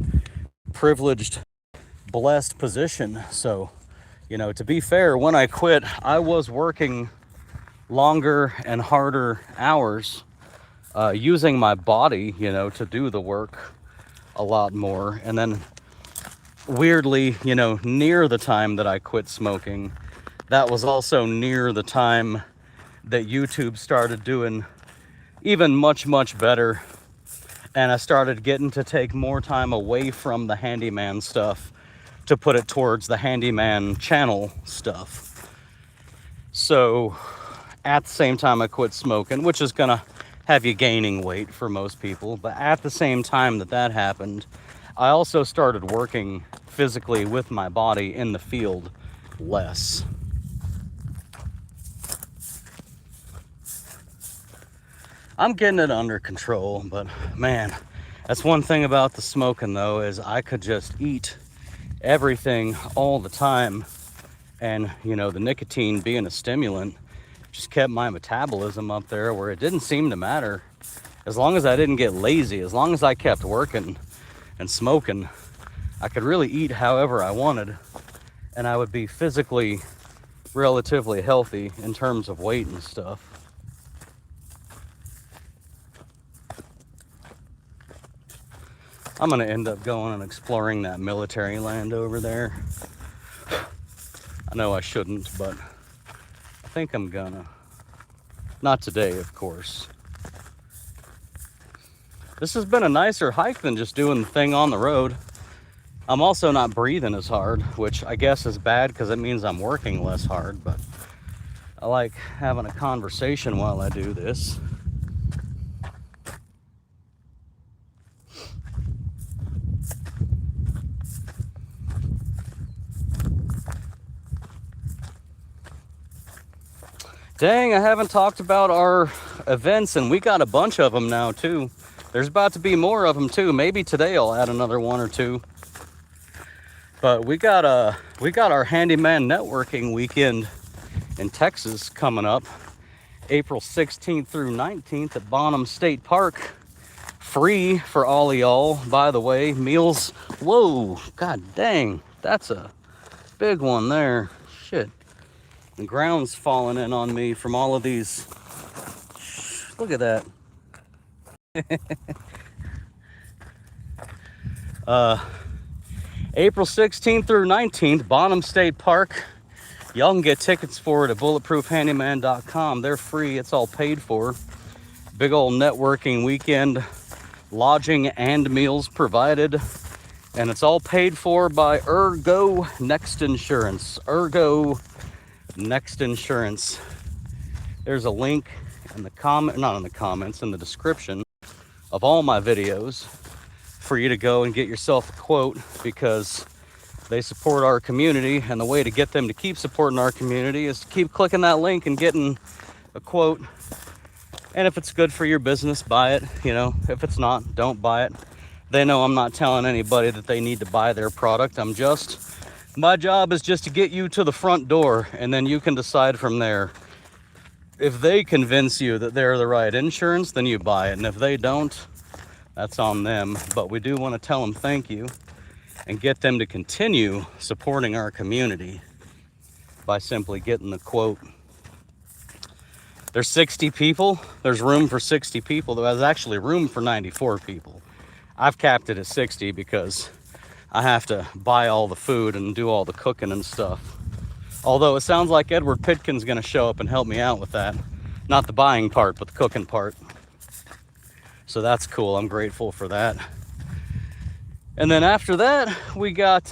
privileged, blessed position. So, you know, to be fair, when I quit, I was working longer and harder hours, using my body, you know, to do the work a lot more. And then weirdly, you know, near the time that I quit smoking, that was also near the time that YouTube started doing even much, much better. And I started getting to take more time away from the handyman stuff to put it towards the handyman channel stuff. So at the same time I quit smoking, which is gonna have you gaining weight for most people, but at the same time that that happened, I also started working physically with my body in the field less. I'm getting it under control, but man, that's one thing about the smoking though, is I could just eat everything all the time. And you know, the nicotine being a stimulant just kept my metabolism up there where it didn't seem to matter. As long as I didn't get lazy, as long as I kept working and smoking, I could really eat however I wanted, and I would be physically relatively healthy in terms of weight and stuff. I'm gonna end up going and exploring that military land over there. I know I shouldn't, but I think I'm gonna. Not today, of course. This has been a nicer hike than just doing the thing on the road. I'm also not breathing as hard, which I guess is bad because it means I'm working less hard, but I like having a conversation while I do this. Dang, I haven't talked about our events, and we got a bunch of them now too. There's about to be more of them too. Maybe today I'll add another one or two. But we got our handyman networking weekend in Texas coming up, April 16th through 19th at Bonham State Park. Free for all of y'all, by the way. Meals, whoa, god dang, that's a big one there. Shit. The ground's falling in on me from all of these. Look at that. April 16th through 19th, Bonham State Park. Y'all can get tickets for it at bulletproofhandyman.com. They're free. It's all paid for. Big old networking weekend. Lodging and meals provided. And it's all paid for by Ergo Next Insurance. Ergo Next Insurance. There's a link in the comment, not in the comments, in the description of all my videos for you to go and get yourself a quote, because they support our community, and the way to get them to keep supporting our community is to keep clicking that link and getting a quote. And if it's good for your business, buy it. You know, if it's not, don't buy it. They know I'm not telling anybody that they need to buy their product. My job is just to get you to the front door, and then you can decide from there. If they convince you that they're the right insurance, then you buy it. And if they don't, that's on them. But we do want to tell them thank you and get them to continue supporting our community by simply getting the quote. There's 60 people. There's room for 60 people. There's actually room for 94 people. I've capped it at 60 because I have to buy all the food and do all the cooking and stuff. Although it sounds like Edward Pitkin's going to show up and help me out with that. Not the buying part, but the cooking part. So that's cool. I'm grateful for that. And then after that, we got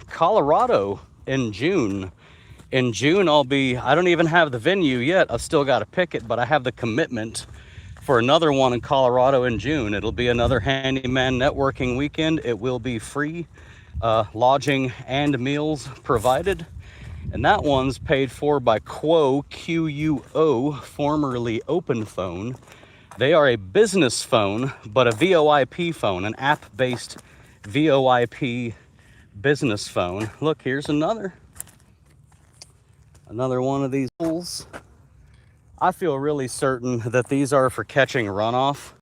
Colorado in June. In June, I don't even have the venue yet. I've still got to pick it, but I have the commitment for another one in Colorado in June. It'll be another Handyman networking weekend. It will be free, lodging and meals provided. And that one's paid for by Quo, Q-U-O, formerly Open Phone. They are a business phone, but a VoIP phone, an app-based VoIP business phone. Look, here's another one of these tools. I feel really certain that these are for catching runoff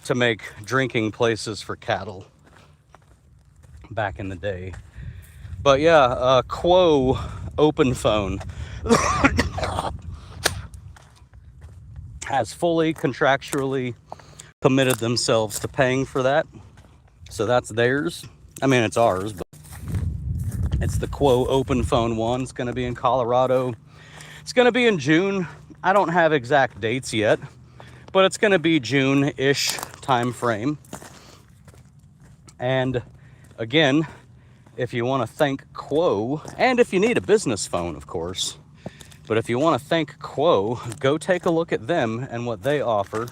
to make drinking places for cattle back in the day. But yeah, Quo Open Phone has fully contractually committed themselves to paying for that. So that's theirs. I mean, it's ours, but it's the Quo Open Phone one. It's going to be in Colorado. It's going to be in June. I don't have exact dates yet, but it's going to be June-ish time frame. And again, if you want to thank Quo, and if you need a business phone, of course, but if you want to thank Quo, go take a look at them and what they offer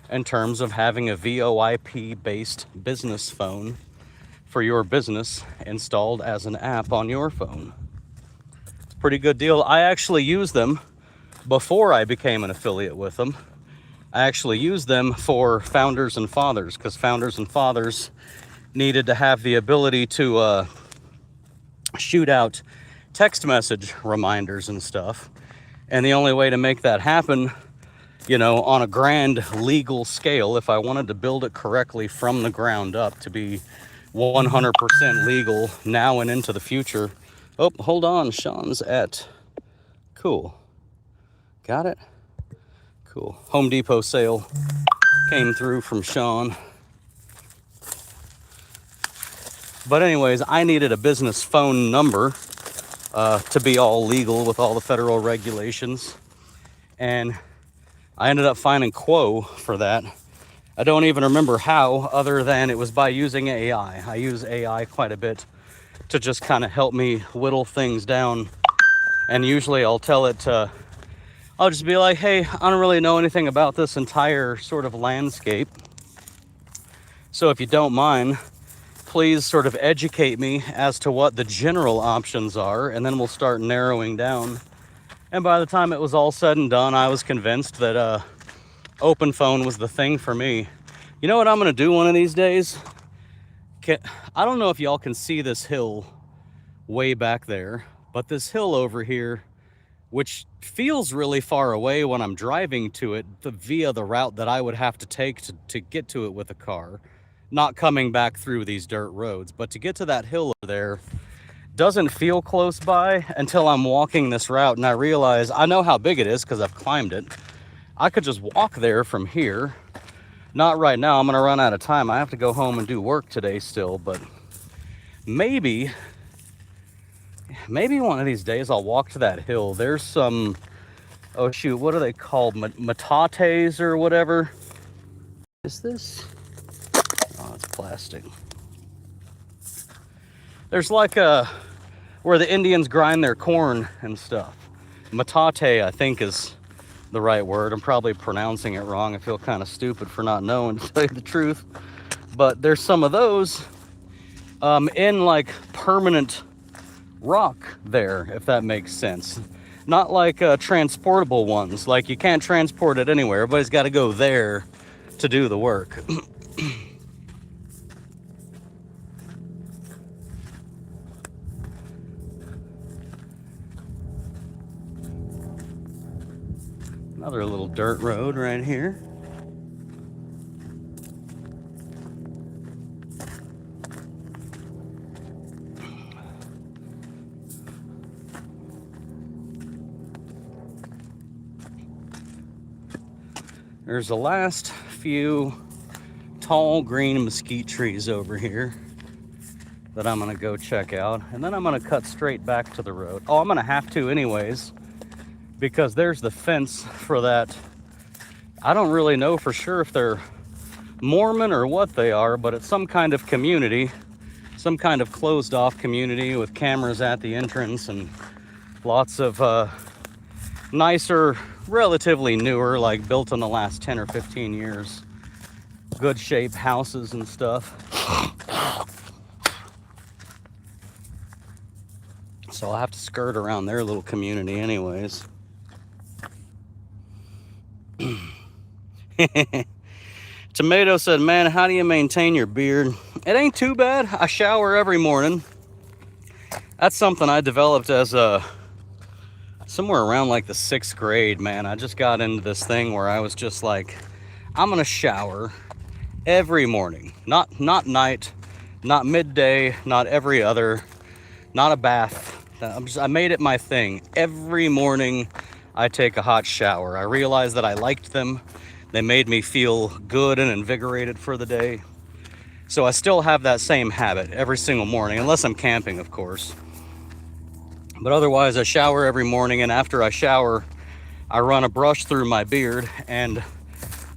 in terms of having a VoIP-based business phone for your business installed as an app on your phone. It's a pretty good deal. I actually used them before I became an affiliate with them. I actually used them for Founders and Fathers, because Founders and Fathers needed to have the ability to shoot out text message reminders and stuff. And the only way to make that happen, you know, on a grand legal scale, if I wanted to build it correctly from the ground up to be 100% legal now and into the future. Oh, hold on. Sean's at... Cool. Got it? Cool. Home Depot sale came through from Sean. But anyways, I needed a business phone number to be all legal with all the federal regulations. And I ended up finding Quo for that. I don't even remember how, other than it was by using AI. I use AI quite a bit to just kind of help me whittle things down. And usually I'll tell it to, I'll just be like, hey, I don't really know anything about this entire sort of landscape. So if you don't mind, please sort of educate me as to what the general options are, and then we'll start narrowing down. And by the time it was all said and done, I was convinced that Open Phone was the thing for me. You know what I'm going to do one of these days? I don't know if y'all can see this hill way back there, but this hill over here which feels really far away when I'm driving to it via the route that I would have to take to get to it with a car, not coming back through these dirt roads. But to get to that hill over there doesn't feel close by until I'm walking this route and I realize I know how big it is because I've climbed it. I could just walk there from here. Not right now, I'm gonna run out of time. I have to go home and do work today still, but maybe one of these days I'll walk to that hill. There's some, oh shoot, what are they called? Metates or whatever. Is this? Oh, it's plastic. There's like where the Indians grind their corn and stuff. Metate, I think, is the right word. I'm probably pronouncing it wrong. I feel kind of stupid for not knowing, to tell you the truth. But there's some of those in like permanent rock there, if that makes sense. Not like transportable ones. Like you can't transport it anywhere. Everybody's got to go there to do the work. Another little dirt road right here. There's the last few tall green mesquite trees over here that I'm gonna go check out, and then I'm gonna cut straight back to the road. Oh, I'm gonna have to anyways, because there's the fence for that. I don't really know for sure if they're Mormon or what they are, but it's some kind of community, some kind of closed off community with cameras at the entrance and lots of nicer, relatively newer, like built in the last 10 or 15 years, good shape houses and stuff. So I'll have to skirt around their little community anyways. Tomato said, man, how do you maintain your beard? It ain't too bad. I shower every morning. That's something I developed as somewhere around like the 6th grade, man. I just got into this thing where I was just like, I'm gonna shower every morning. Not night, not midday, not every other, not a bath. I made it my thing. Every morning I take a hot shower. I realized that I liked them. They made me feel good and invigorated for the day. So I still have that same habit every single morning, unless I'm camping, of course. But otherwise, I shower every morning, and after I shower, I run a brush through my beard. And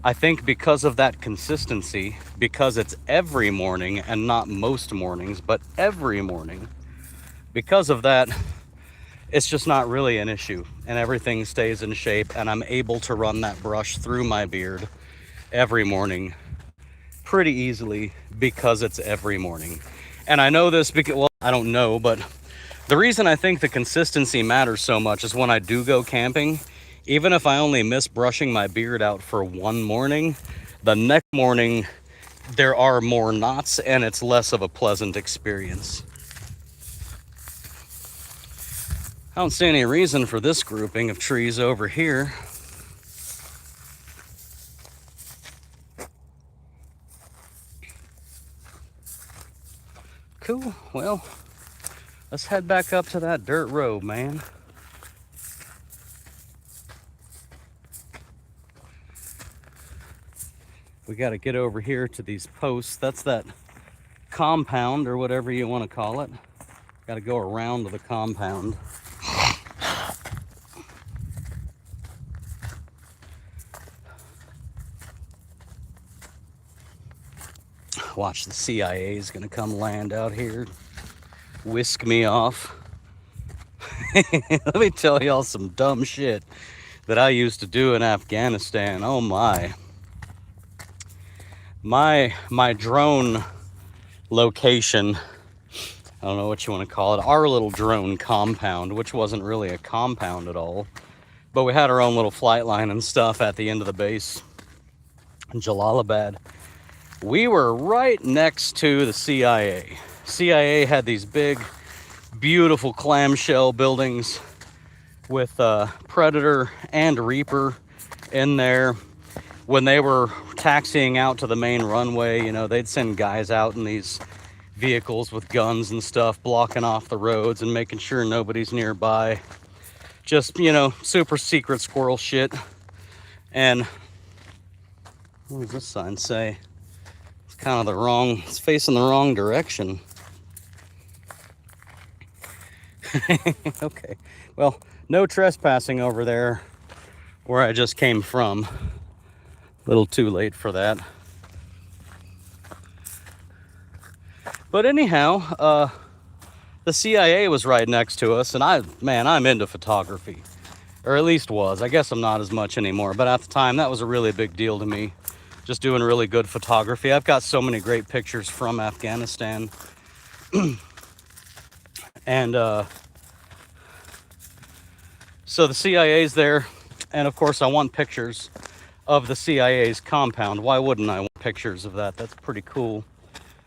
I think because of that consistency, because it's every morning and not most mornings, but every morning, because of that, it's just not really an issue, and everything stays in shape, and I'm able to run that brush through my beard every morning pretty easily because it's every morning. And I know this because, well, I don't know, but the reason I think the consistency matters so much is when I do go camping, even if I only miss brushing my beard out for one morning, the next morning there are more knots and it's less of a pleasant experience. I don't see any reason for this grouping of trees over here. Cool, well, let's head back up to that dirt road, man. We got to get over here to these posts. That's that compound or whatever you want to call it. Got to go around to the compound. Watch, the CIA is gonna come land out here, whisk me off. Let me tell y'all some dumb shit that I used to do in Afghanistan. Oh my. My drone location, I don't know what you want to call it, our little drone compound, which wasn't really a compound at all, but we had our own little flight line and stuff at the end of the base in Jalalabad. We were right next to the CIA. CIA had these big, beautiful clamshell buildings with Predator and Reaper in there. When they were taxiing out to the main runway, you know, they'd send guys out in these vehicles with guns and stuff, blocking off the roads and making sure nobody's nearby. Just, you know, super secret squirrel shit. And what does this sign say? It's kind of the wrong, it's facing the wrong direction. Okay, well, no trespassing over there where I just came from. A little too late for that. But anyhow, the CIA was right next to us, and I'm into photography, or at least was. I guess I'm not as much anymore, but at the time that was a really big deal to me, just doing really good photography. I've got so many great pictures from Afghanistan. And so the CIA's there, and of course I want pictures of the CIA's compound. Why wouldn't I want pictures of that? That's pretty cool.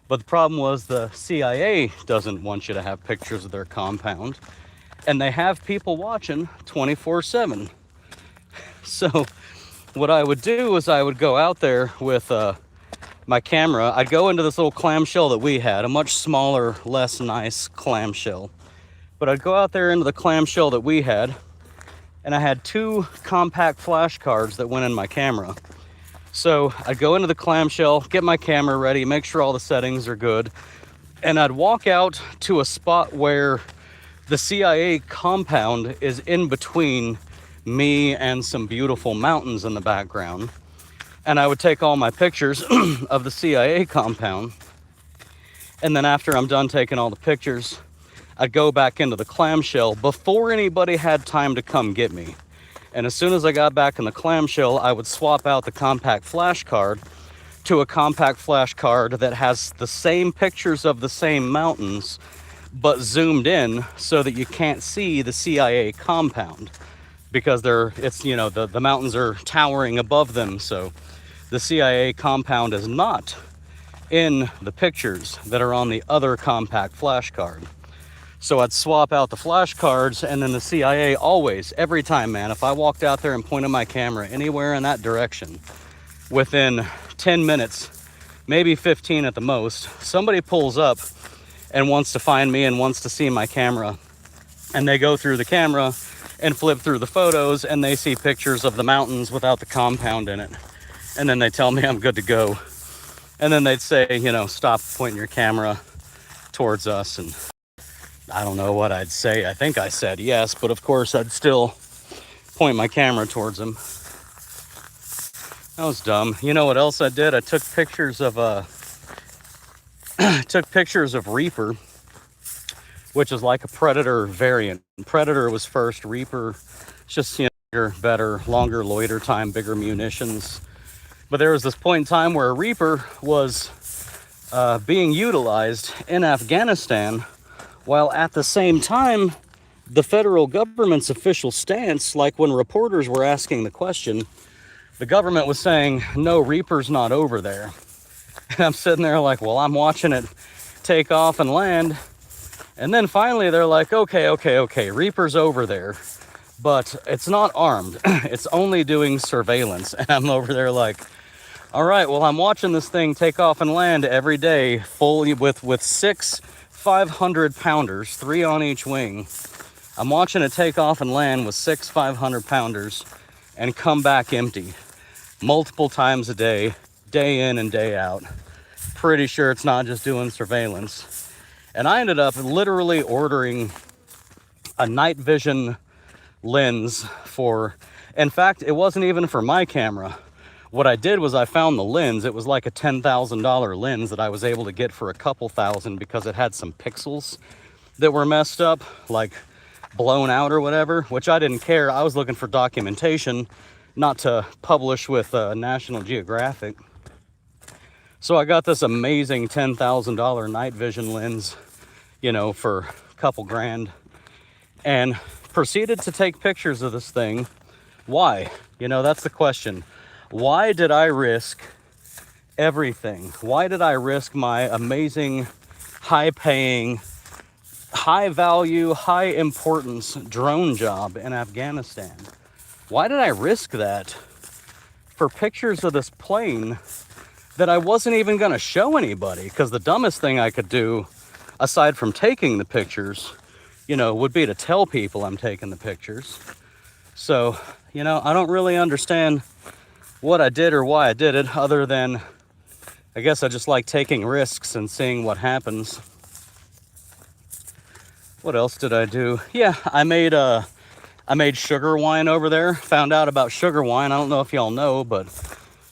But the problem was the CIA doesn't want you to have pictures of their compound, and they have people watching 24/7. So what I would do is I would go out there with my camera. I'd go into this little clamshell that we had, a much smaller, less nice clamshell. But I'd go out there into the clamshell that we had, and I had 2 compact flash cards that went in my camera. So I'd go into the clamshell, get my camera ready, make sure all the settings are good, and I'd walk out to a spot where the CIA compound is in between me and some beautiful mountains in the background. And I would take all my pictures of the CIA compound. And then after I'm done taking all the pictures, I'd go back into the clamshell before anybody had time to come get me. And as soon as I got back in the clamshell, I would swap out the compact flash card to a compact flash card that has the same pictures of the same mountains, but zoomed in so that you can't see the CIA compound, because the mountains are towering above them. So the CIA compound is not in the pictures that are on the other compact flash card. So I'd swap out the flash cards, and then the CIA always, every time, man, if I walked out there and pointed my camera anywhere in that direction, within 10 minutes, maybe 15 at the most, somebody pulls up and wants to find me and wants to see my camera. And they go through the camera and flip through the photos, and they see pictures of the mountains without the compound in it. And then they tell me I'm good to go. And then they'd say, you know, stop pointing your camera towards us. And I don't know what I'd say. I think I said yes, but of course I'd still point my camera towards them. That was dumb. You know what else I did? I took pictures of Reaper, which is like a Predator variant. Predator was first. Reaper, it's just, you know, bigger, better, longer loiter time, bigger munitions. But there was this point in time where a Reaper was being utilized in Afghanistan, while at the same time, the federal government's official stance, like when reporters were asking the question, the government was saying, no, Reaper's not over there. And I'm sitting there like, well, I'm watching it take off and land. And then finally they're like, okay, Reaper's over there, but it's not armed. It's only doing surveillance. And I'm over there like, all right, well, I'm watching this thing take off and land every day, fully with 6 500-pounders, 3 on each wing. I'm watching it take off and land with 6 500-pounders and come back empty multiple times a day in and day out. Pretty sure it's not just doing surveillance. And I ended up literally ordering a night vision lens for, in fact, it wasn't even for my camera. What I did was I found the lens. It was like a $10,000 lens that I was able to get for a couple thousand because it had some pixels that were messed up, like blown out or whatever, which I didn't care. I was looking for documentation, not to publish with National Geographic. So I got this amazing $10,000 night vision lens, you know, for a couple grand, and proceeded to take pictures of this thing. Why? You know, that's the question. Why did I risk everything? Why did I risk my amazing, high-paying, high value, high importance drone job in Afghanistan. Why did I risk that for pictures of this plane that I wasn't even going to show anybody? Because the dumbest thing I could do, aside from taking the pictures, you know, would be to tell people I'm taking the pictures. So, you know, I don't really understand what I did or why I did it, other than I guess I just like taking risks and seeing what happens. What else did I do? Yeah, I made sugar wine over there. Found out about sugar wine. I don't know if y'all know, but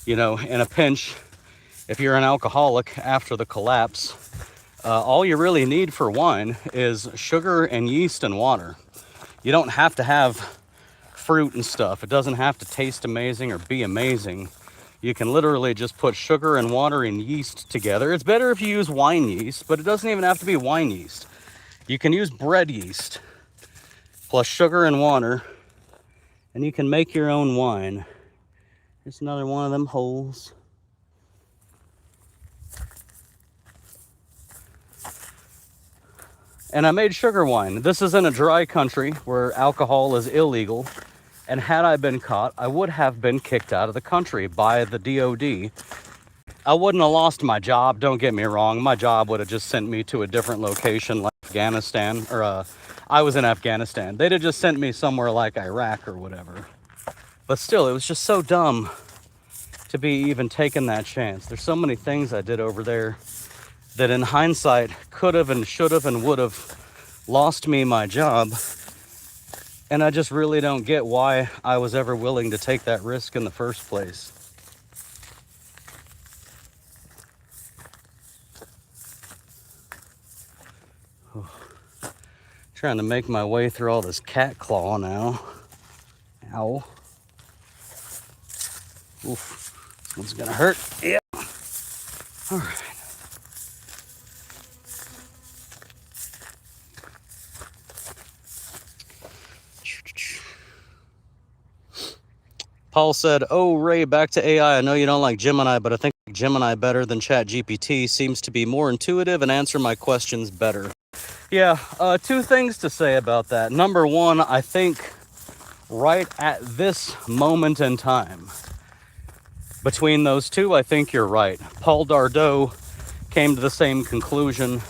you know, in a pinch, if you're an alcoholic after the collapse, all you really need for wine is sugar and yeast and water. You don't have to have fruit and stuff. It doesn't have to taste amazing or be amazing. You can literally just put sugar and water and yeast together. It's better if you use wine yeast, but it doesn't even have to be wine yeast. You can use bread yeast plus sugar and water, and you can make your own wine. Here's another one of them holes. And I made sugar wine. This is in a dry country where alcohol is illegal. And had I been caught, I would have been kicked out of the country by the DOD. I wouldn't have lost my job, don't get me wrong. My job would have just sent me to a different location like Afghanistan, or I was in Afghanistan. They'd have just sent me somewhere like Iraq or whatever. But still, it was just so dumb to be even taking that chance. There's so many things I did over there that in hindsight could have and should have and would have lost me my job. And I just really don't get why I was ever willing to take that risk in the first place. Trying to make my way through all this cat claw now. Ow. Oof. This one's gonna hurt. Yeah. All right. Paul said, "Oh, Ray, back to AI. I know you don't like Gemini, but I think Gemini better than ChatGPT. Seems to be more intuitive and answer my questions better." Yeah, two things to say about that. Number one, I think right at this moment in time, between those two, I think you're right. Paul Dardeau came to the same conclusion.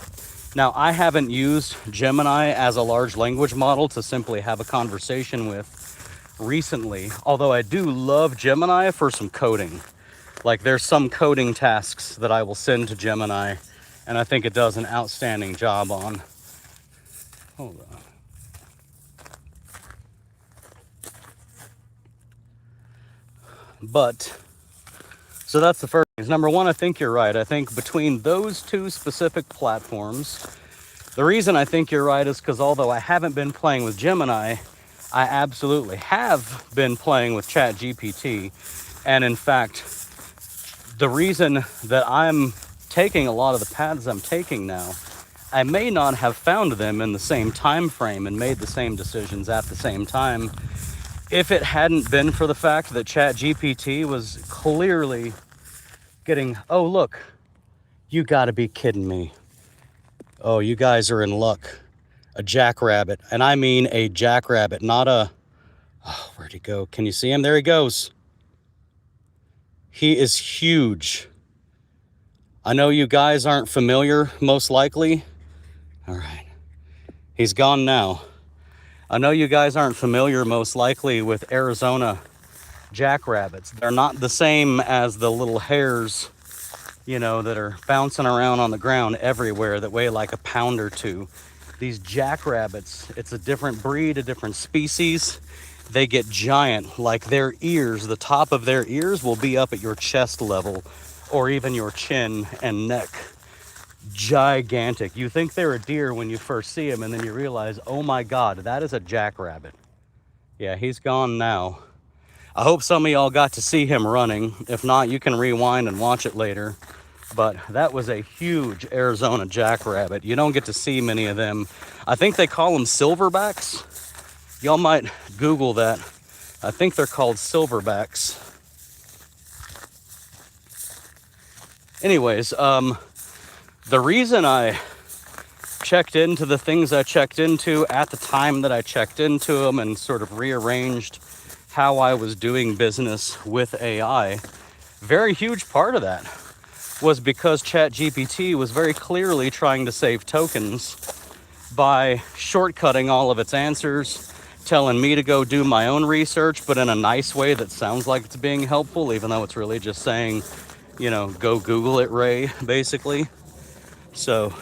Now, I haven't used Gemini as a large language model to simply have a conversation with recently, although I do love Gemini for some coding. Like, there's some coding tasks that I will send to Gemini, and I think it does an outstanding job on. Hold on. But, so that's the first thing. Number one, I think you're right. I think between those two specific platforms, the reason I think you're right is because although I haven't been playing with Gemini, I absolutely have been playing with ChatGPT. And in fact, the reason that I'm taking a lot of the paths I'm taking now, I may not have found them in the same time frame and made the same decisions at the same time if it hadn't been for the fact that ChatGPT was clearly getting, oh, look, you gotta be kidding me. Oh, you guys are in luck. A jackrabbit, and I mean a jackrabbit, not a, oh, where'd he go? Can you see him? There he goes. He is huge. I know you guys aren't familiar, most likely. All right, he's gone now. I know you guys aren't familiar, most likely, with Arizona jackrabbits. They're not the same as the little hares, you know, that are bouncing around on the ground everywhere that weigh like a pound or two. These jackrabbits, it's a different breed, a different species. They get giant, like their ears, the top of their ears will be up at your chest level or even your chin and neck. Gigantic. You think they're a deer when you first see them, and then you realize, oh my God, that is a jackrabbit. Yeah, he's gone now. I hope some of y'all got to see him running. If not, you can rewind and watch it later. But that was a huge Arizona jackrabbit. You don't get to see many of them. I think they call them silverbacks. Y'all might Google that. I think they're called silverbacks. Anyways, the reason I checked into the things I checked into at the time that I checked into them and sort of rearranged how I was doing business with AI, very huge part of that was because ChatGPT was very clearly trying to save tokens by shortcutting all of its answers, telling me to go do my own research, but in a nice way that sounds like it's being helpful, even though it's really just saying, you know, go Google it, Ray, basically. So,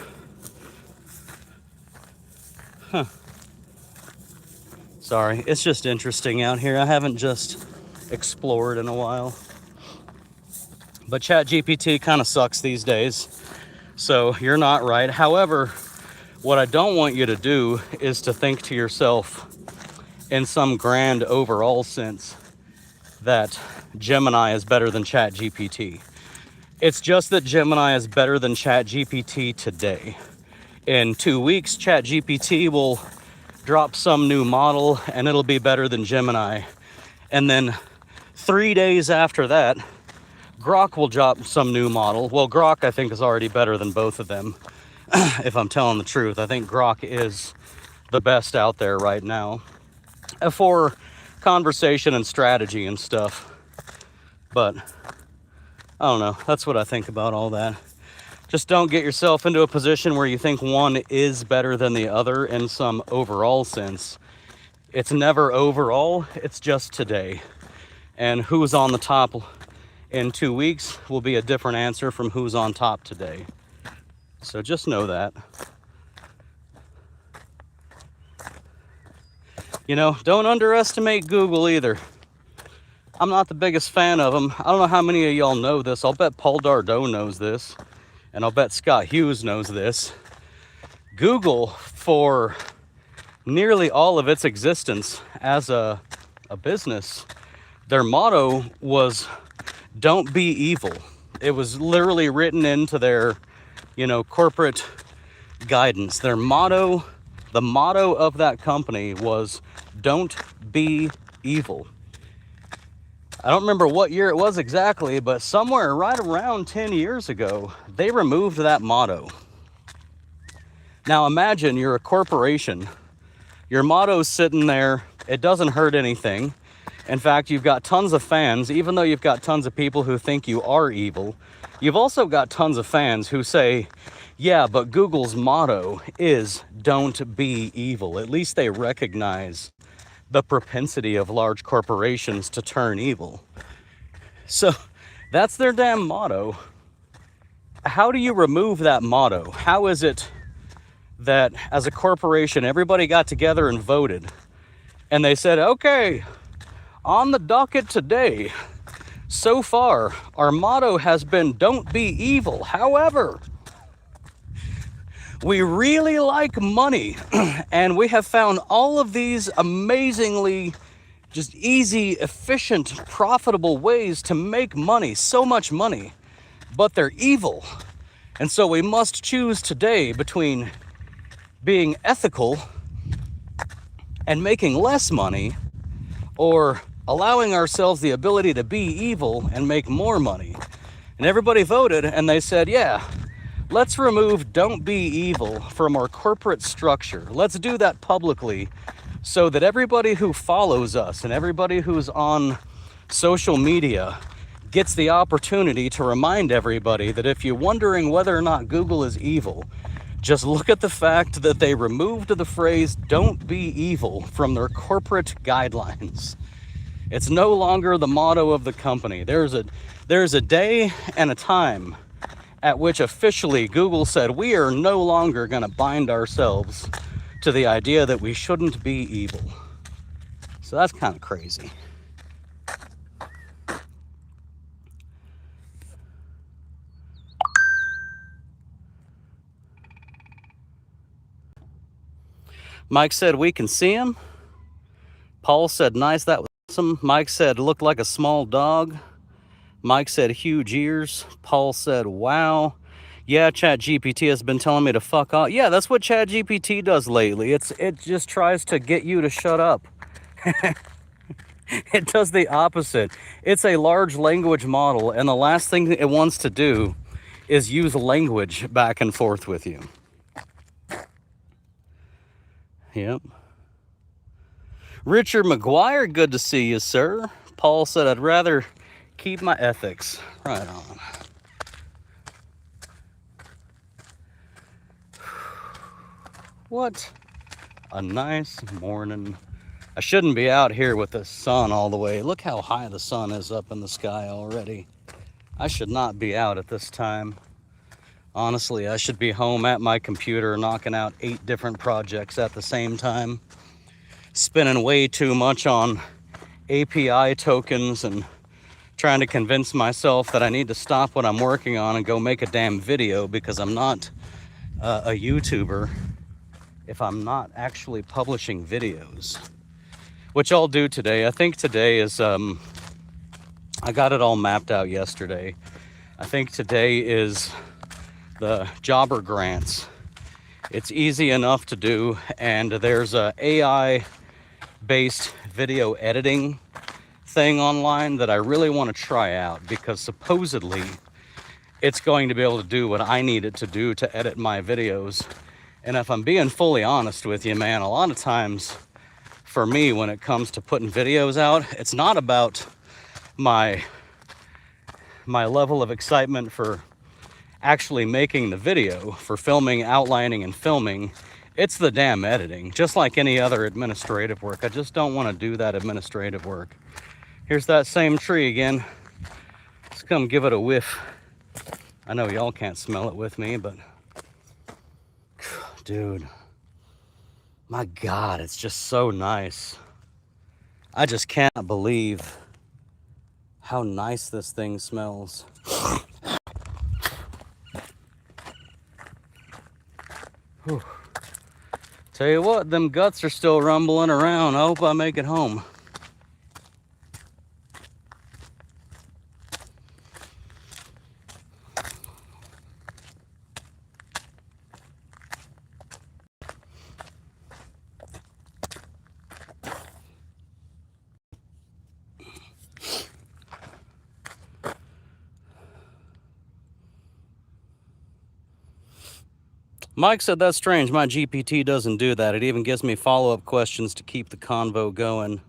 sorry, it's just interesting out here. I haven't just explored in a while. But ChatGPT kind of sucks these days, so you're not right. However, what I don't want you to do is to think to yourself in some grand overall sense that Gemini is better than ChatGPT. It's just that Gemini is better than ChatGPT today. In 2 weeks, ChatGPT will drop some new model and it'll be better than Gemini. And then 3 days after that, Grok will drop some new model. Well, Grok, I think, is already better than both of them, if I'm telling the truth. I think Grok is the best out there right now for conversation and strategy and stuff. But I don't know. That's what I think about all that. Just don't get yourself into a position where you think one is better than the other in some overall sense. It's never overall, it's just today. And who's on the top in 2 weeks will be a different answer from who's on top today. So just know that. You know, don't underestimate Google either. I'm not the biggest fan of them. I don't know how many of y'all know this. I'll bet Paul Dardot knows this. And I'll bet Scott Hughes knows this. Google, for nearly all of its existence as a business, their motto was, don't be evil. It was literally written into their, you know, corporate guidance. Their motto, the motto of that company was, don't be evil. I don't remember what year it was exactly, but somewhere right around 10 years ago, they removed that motto. Now imagine you're a corporation. Your motto's sitting there. It doesn't hurt anything. In fact, you've got tons of fans. Even though you've got tons of people who think you are evil, you've also got tons of fans who say, yeah, but Google's motto is don't be evil. At least they recognize the propensity of large corporations to turn evil. So that's their damn motto. How do you remove that motto? How is it that as a corporation, everybody got together and voted and they said, okay, on the docket today, so far, our motto has been don't be evil. However, we really like money, and we have found all of these amazingly just easy, efficient, profitable ways to make money, so much money, but they're evil. And so we must choose today between being ethical and making less money, or allowing ourselves the ability to be evil and make more money. And everybody voted, and they said, yeah, let's remove don't be evil from our corporate structure. Let's do that publicly so that everybody who follows us and everybody who's on social media gets the opportunity to remind everybody that if you're wondering whether or not Google is evil, just look at the fact that they removed the phrase don't be evil from their corporate guidelines. It's no longer the motto of the company. There's a day and a time at which officially Google said we are no longer going to bind ourselves to the idea that we shouldn't be evil. So that's kind of crazy. Mike said we can see him. Paul said nice, that was awesome. Mike said looked like a small dog. Mike said huge ears. Paul said wow. Yeah, ChatGPT has been telling me to fuck off. Yeah, that's what ChatGPT does lately. It just tries to get you to shut up. It does the opposite. It's a large language model, and the last thing it wants to do is use language back and forth with you. Yep. Richard McGuire, good to see you, sir. Paul said, I'd rather keep my ethics. Right on. What a nice morning. I shouldn't be out here with the sun all the way. Look how high the sun is up in the sky already. I should not be out at this time. Honestly, I should be home at my computer knocking out 8 different projects at the same time. Spending way too much on API tokens and trying to convince myself that I need to stop what I'm working on and go make a damn video, because I'm not a YouTuber if I'm not actually publishing videos, which I'll do today. I think today is, I got it all mapped out yesterday. I think today is the jobber grants. It's easy enough to do, and there's a AI based video editing thing online that I really want to try out, because supposedly it's going to be able to do what I need it to do to edit my videos. And if I'm being fully honest with you, man, a lot of times for me, when it comes to putting videos out, it's not about my level of excitement for actually making the video, for filming, outlining, and filming. It's the damn editing, just like any other administrative work. I just don't want to do that administrative work. Here's that same tree again. Let's come give it a whiff. I know y'all can't smell it with me, but dude, my God, it's just so nice. I just can't believe how nice this thing smells. Whew. Tell you what, them guts are still rumbling around. I hope I make it home. Mike said, that's strange. My GPT doesn't do that. It even gives me follow-up questions to keep the convo going.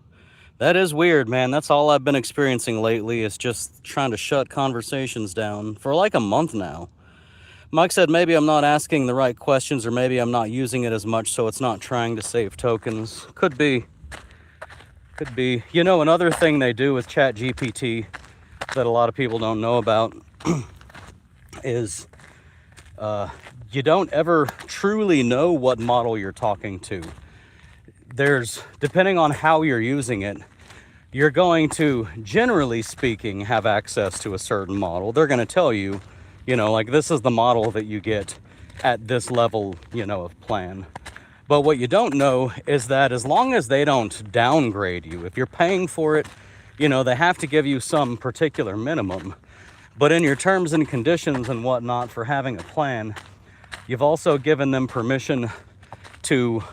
That is weird, man. That's all I've been experiencing lately, is just trying to shut conversations down for like a month now. Mike said, maybe I'm not asking the right questions, or maybe I'm not using it as much, so it's not trying to save tokens. Could be. Could be. You know, another thing they do with ChatGPT that a lot of people don't know about is you don't ever truly know what model you're talking to. Depending on how you're using it, you're going to, generally speaking, have access to a certain model. They're going to tell you, you know, like, this is the model that you get at this level, you know, of plan. But what you don't know is that as long as they don't downgrade you, if you're paying for it, you know, they have to give you some particular minimum. But in your terms and conditions and whatnot for having a plan, you've also given them permission to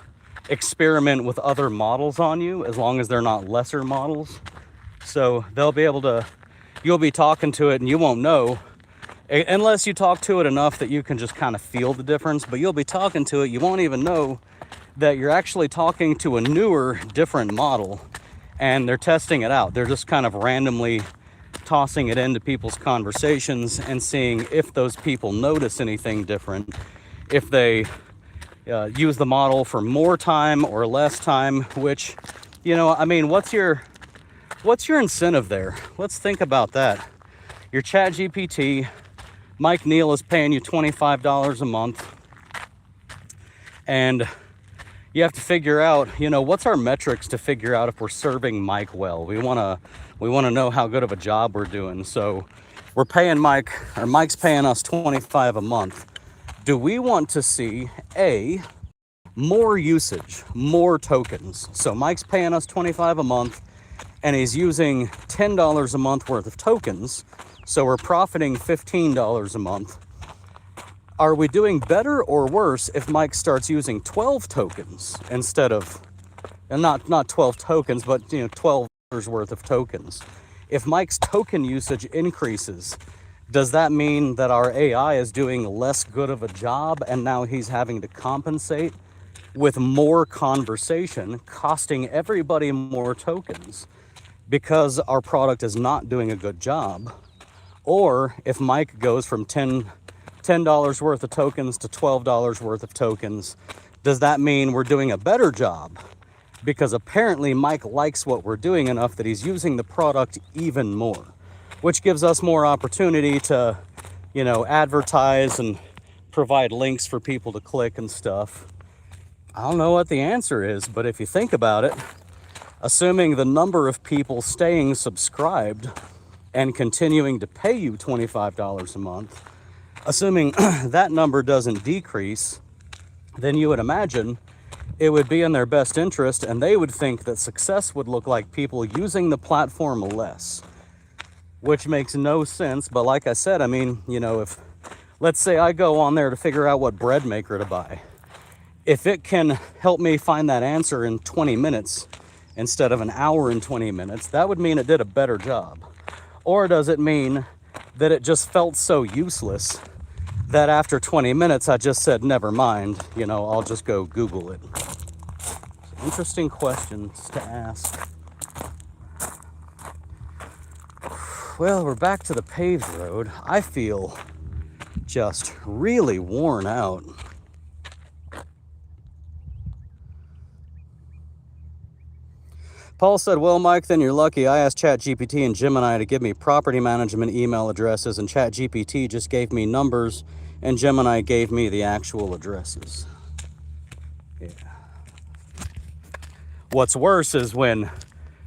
experiment with other models on you, as long as they're not lesser models. So they'll be able to, you'll be talking to it and you won't know, unless you talk to it enough that you can just kind of feel the difference. But you'll be talking to it, you won't even know that you're actually talking to a newer, different model, and they're testing it out. They're just kind of randomly tossing it into people's conversations and seeing if those people notice anything different, if they use the model for more time or less time. Which, you know, I mean, what's your incentive there? Let's think about that. Your ChatGPT, Mike Neal is paying you $25 a month, and you have to figure out, you know, what's our metrics to figure out if we're serving Mike well. We want to know how good of a job we're doing. So we're paying Mike, or Mike's paying us $25 a month. Do we want to see more usage, more tokens? So Mike's paying us $25 a month, and he's using $10 a month worth of tokens. So we're profiting $15 a month. Are we doing better or worse if Mike starts using 12 tokens instead of, and not 12 tokens, but, you know, $12 worth of tokens? If Mike's token usage increases, does that mean that our AI is doing less good of a job and now he's having to compensate with more conversation, costing everybody more tokens because our product is not doing a good job. Or if Mike goes from $10 worth of tokens to $12 worth of tokens, does that mean we're doing a better job? Because apparently Mike likes what we're doing enough that he's using the product even more, which gives us more opportunity to, you know, advertise and provide links for people to click and stuff. I don't know what the answer is, but if you think about it, assuming the number of people staying subscribed and continuing to pay you $25 a month, assuming that number doesn't decrease, then you would imagine it would be in their best interest, and they would think that success would look like people using the platform less, which makes no sense. But like I said, I mean, you know, if let's say I go on there to figure out what bread maker to buy, if it can help me find that answer in 20 minutes instead of an hour and 20 minutes, that would mean it did a better job. Or does it mean that it just felt so useless that after 20 minutes I just said, never mind, you know, I'll just go Google it? So interesting questions to ask. Well, we're back to the paved road. I feel just really worn out. Paul said, well, Mike, then you're lucky. I asked ChatGPT and Gemini to give me property management email addresses, and ChatGPT just gave me numbers, and Gemini gave me the actual addresses. Yeah. What's worse is when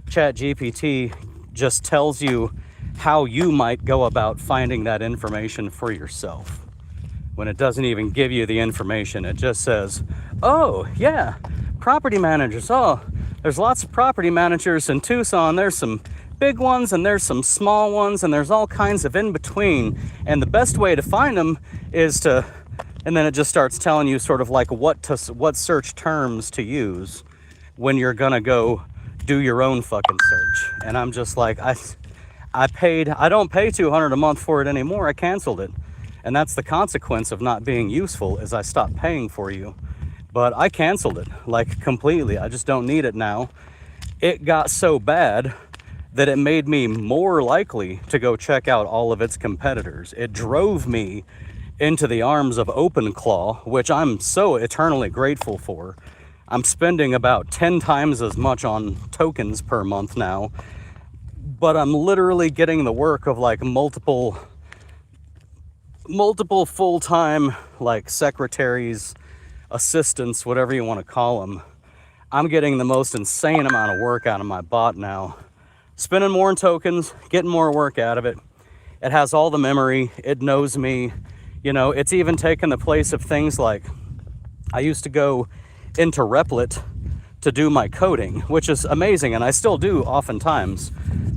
ChatGPT just tells you how you might go about finding that information for yourself. When it doesn't even give you the information, it just says, oh, yeah, property managers. Oh, there's lots of property managers in Tucson. There's some big ones and there's some small ones and there's all kinds of in between. And the best way to find them is to, and then it just starts telling you sort of like what search terms to use when you're gonna go do your own fucking search. And I'm just like, I don't pay $200 a month for it anymore. I canceled it. And that's the consequence of not being useful, is I stopped paying for you. But I canceled it, like, completely. I just don't need it now. It got so bad that it made me more likely to go check out all of its competitors. It drove me into the arms of OpenClaw, which I'm so eternally grateful for. I'm spending about 10 times as much on tokens per month now, but I'm literally getting the work of like multiple full-time like secretaries, assistants, whatever you want to call them. I'm getting the most insane amount of work out of my bot now. Spending more in tokens, getting more work out of it. It has all the memory, it knows me. You know, it's even taken the place of things like, I used to go into Replit to do my coding, which is amazing, and I still do oftentimes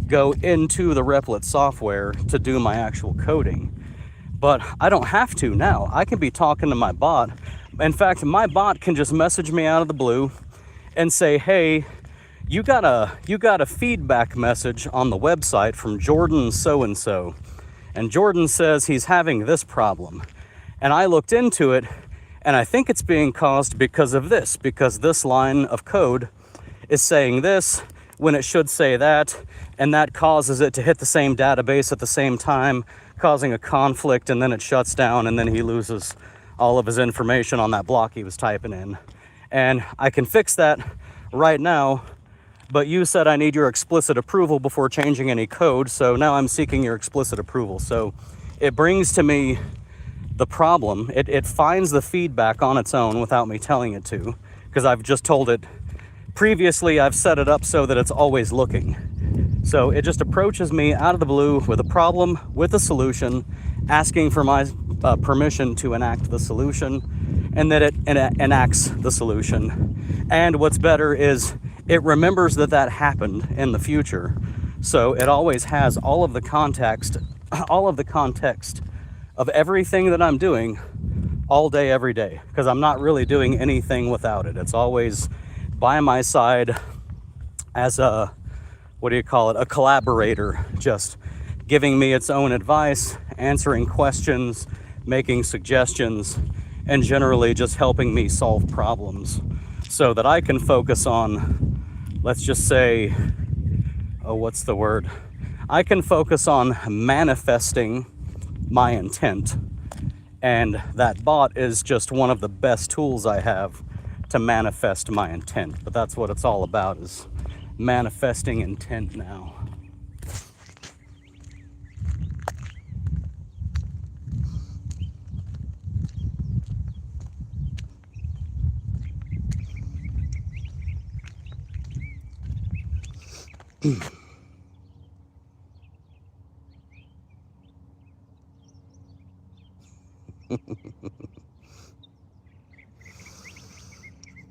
go into the Replit software to do my actual coding. But I don't have to now. I can be talking to my bot. In fact, my bot can just message me out of the blue and say, hey, you got a feedback message on the website from Jordan so-and-so. And Jordan says he's having this problem. And I looked into it, and I think it's being caused because of this, because this line of code is saying this when it should say that, and that causes it to hit the same database at the same time, causing a conflict, and then it shuts down, and then he loses all of his information on that block he was typing in. And I can fix that right now, but you said I need your explicit approval before changing any code, so now I'm seeking your explicit approval. So it brings to me the problem. It finds the feedback on its own without me telling it to, because I've just told it. Previously, I've set it up so that it's always looking. So it just approaches me out of the blue with a problem, with a solution, asking for my permission to enact the solution, and then it enacts the solution. And what's better is it remembers that that happened in the future. So it always has all of the context of everything that I'm doing all day, every day, because I'm not really doing anything without it. It's always by my side as a, a collaborator, just giving me its own advice, answering questions, making suggestions, and generally just helping me solve problems. so that I can focus on, let's just say, oh, what's the word? I can focus on manifesting my intent. And that bot is just one of the best tools I have to manifest my intent. But that's what it's all about, is manifesting intent now.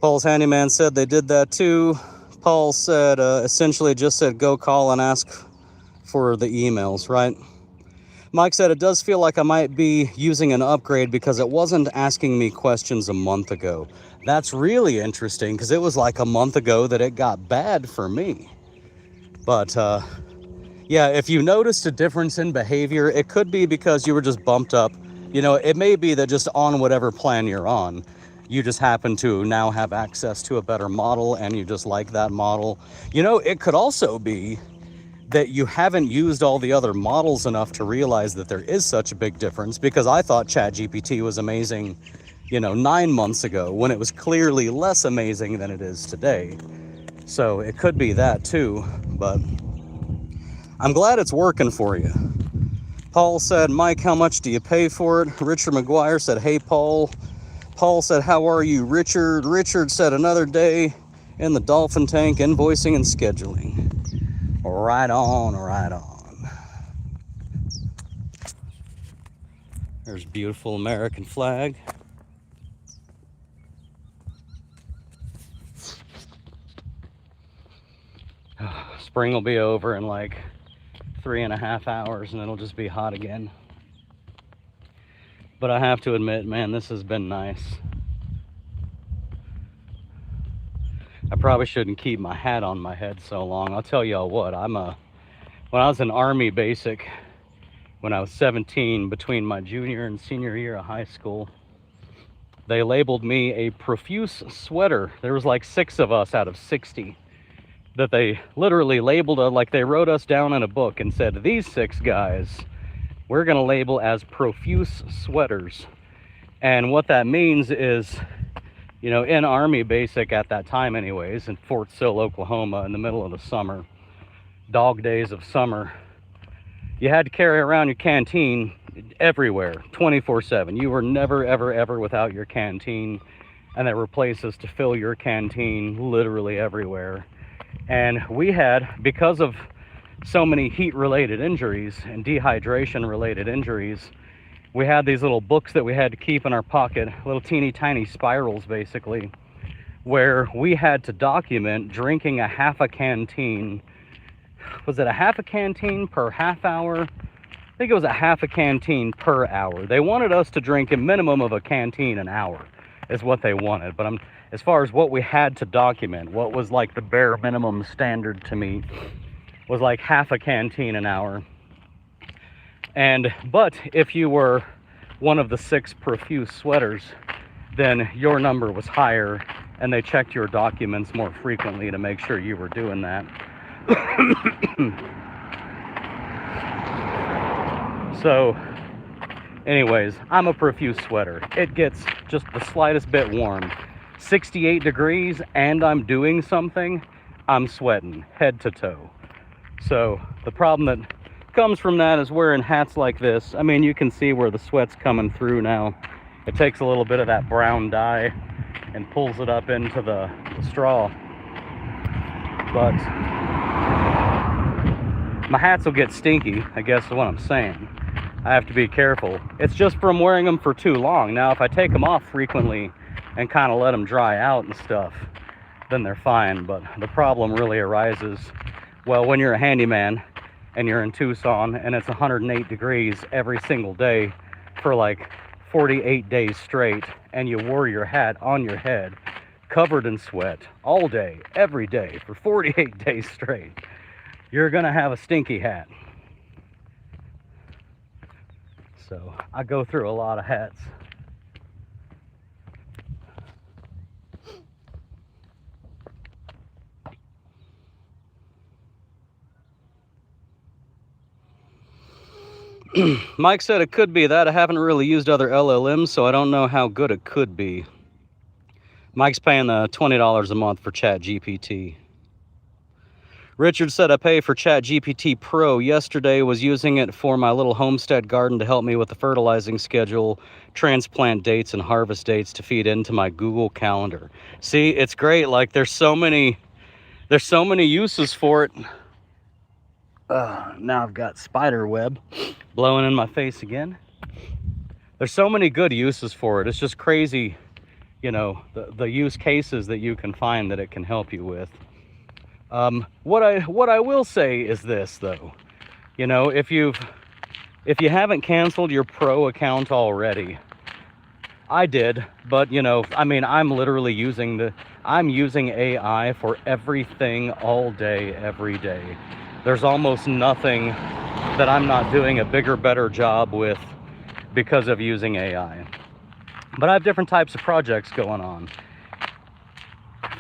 Paul's handyman said they did that too. Paul said, essentially just said, go call and ask for the emails, right? Mike said, it does feel like I might be using an upgrade because it wasn't asking me questions a month ago. That's really interesting, because it was like a month ago that it got bad for me. But yeah, if you noticed a difference in behavior, it could be because you were just bumped up. You know, it may be that just on whatever plan you're on, you just happen to now have access to a better model and you just like that model. You know, it could also be that you haven't used all the other models enough to realize that there is such a big difference, because I thought ChatGPT was amazing, you know, 9 months ago, when it was clearly less amazing than it is today. So it could be that too, but I'm glad it's working for you. Paul said, Mike, how much do you pay for it? Richard McGuire said, hey, Paul. Paul said, how are you, Richard? Richard said, another day in the dolphin tank, invoicing and scheduling. Right on, right on. There's beautiful American flag. Spring will be over in like 3.5 hours and it'll just be hot again. But I have to admit, man, this has been nice. I probably shouldn't keep my hat on my head so long. I'll tell y'all what, when I was in Army basic, when I was 17, between my junior and senior year of high school, they labeled me a profuse sweater. There was like 6 of us out of 60 that they literally labeled, like they wrote us down in a book and said, these 6 guys, we're gonna label as profuse sweaters. And what that means is, you know, in Army basic at that time anyways, in Fort Sill, Oklahoma, in the middle of the summer, dog days of summer, you had to carry around your canteen everywhere, 24/7. You were never, ever, ever without your canteen. And there were places to fill your canteen literally everywhere. And we had, because of so many heat-related injuries and dehydration-related injuries, we had these little books that we had to keep in our pocket, little teeny tiny spirals basically, where we had to document drinking a half a canteen. Was it a half a canteen per half hour? I think it was a half a canteen per hour. They wanted us to drink a minimum of a canteen an hour is what they wanted. But as far as what we had to document, what was like the bare minimum standard to me was like half a canteen an hour. But if you were one of the 6 profuse sweaters, then your number was higher and they checked your documents more frequently to make sure you were doing that. So anyways, I'm a profuse sweater. It gets just the slightest bit warm. 68 degrees and I'm doing something, I'm sweating head to toe. So the problem that comes from that is wearing hats like this. I mean, you can see where the sweat's coming through now. It takes a little bit of that brown dye and pulls it up into the straw. But my hats will get stinky, I guess is what I'm saying. I have to be careful. It's just from wearing them for too long. Now, if I take them off frequently and kind of let them dry out and stuff, then they're fine. But the problem really arises, well, when you're a handyman and you're in Tucson and it's 108 degrees every single day for like 48 days straight, and you wore your hat on your head covered in sweat all day, every day for 48 days straight, you're gonna have a stinky hat. So I go through a lot of hats. Mike said it could be that. I haven't really used other LLMs, so I don't know how good it could be. Mike's paying the $20 a month for ChatGPT. Richard said I pay for ChatGPT Pro. Yesterday was using it for my little homestead garden to help me with the fertilizing schedule, transplant dates, and harvest dates to feed into my Google Calendar. See, it's great. Like there's so many uses for it. Now I've got spider web blowing in my face again. There's so many good uses for it. It's just crazy, you know, the use cases that you can find that it can help you with. What I will say is this though, you know, if you haven't canceled your Pro account already, I did, but you know, I mean, I'm using AI for everything all day, every day. There's almost nothing that I'm not doing a bigger, better job with because of using AI. But I have different types of projects going on.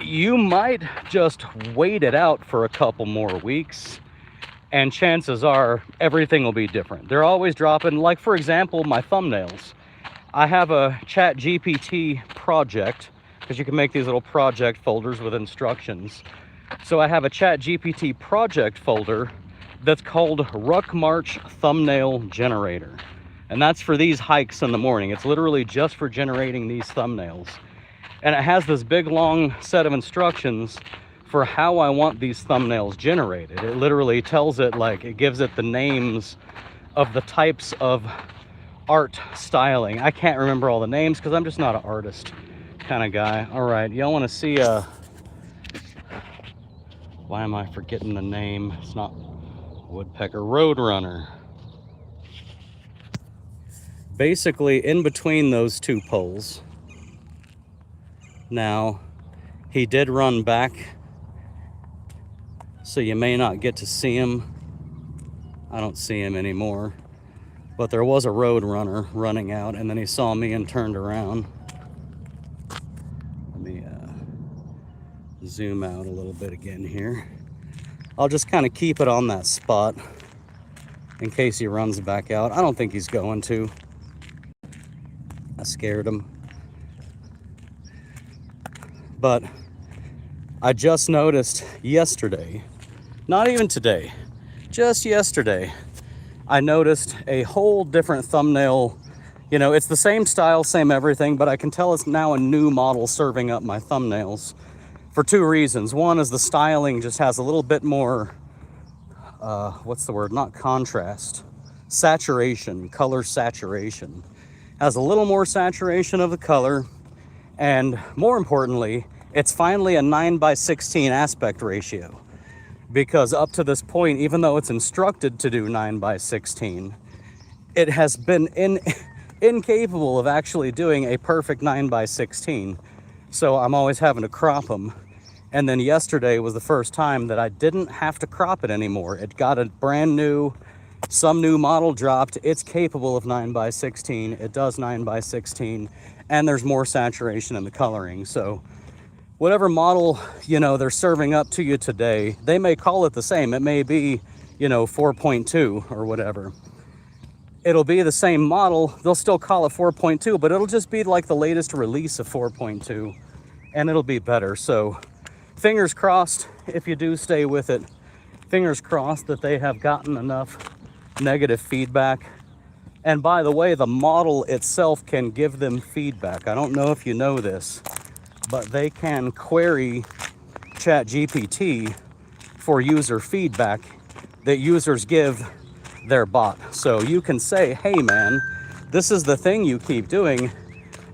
You might just wait it out for a couple more weeks, and chances are everything will be different. They're always dropping, like for example, my thumbnails. I have a ChatGPT project, because you can make these little project folders with instructions. So I have a ChatGPT project folder that's called Ruck March Thumbnail Generator. And that's for these hikes in the morning. It's literally just for generating these thumbnails. And it has this big long set of instructions for how I want these thumbnails generated. It literally tells it, like, it gives it the names of the types of art styling. I can't remember all the names because I'm just not an artist kind of guy. All right, y'all want to see why am I forgetting the name? It's not woodpecker, roadrunner. Basically in between those two poles. Now, he did run back, so you may not get to see him. I don't see him anymore. But there was a road runner running out, and then he saw me and turned around. Let me zoom out a little bit again here. I'll just kind of keep it on that spot in case he runs back out. I don't think he's going to. I scared him. But I just noticed yesterday, not even today, just yesterday, I noticed a whole different thumbnail. You know, it's the same style, same everything, but I can tell it's now a new model serving up my thumbnails for two reasons. One is the styling just has a little bit more, what's the word? Not contrast, saturation, color saturation. Has a little more saturation of the color. And more importantly, it's finally a 9:16 aspect ratio, because up to this point, even though it's instructed to do 9:16, it has been incapable of actually doing a perfect 9:16. So I'm always having to crop them. And then yesterday was the first time that I didn't have to crop it anymore. It got a brand new, some new model dropped. It's capable of 9:16. It does 9:16. And there's more saturation in the coloring. So whatever model, you know, they're serving up to you today, they may call it the same. It may be, you know, 4.2 or whatever. It'll be the same model. They'll still call it 4.2, but it'll just be like the latest release of 4.2, and it'll be better. So fingers crossed, if you do stay with it, fingers crossed that they have gotten enough negative feedback. And by the way, the model itself can give them feedback. I don't know if you know this, but they can query ChatGPT for user feedback that users give their bot. So you can say, hey man, this is the thing you keep doing,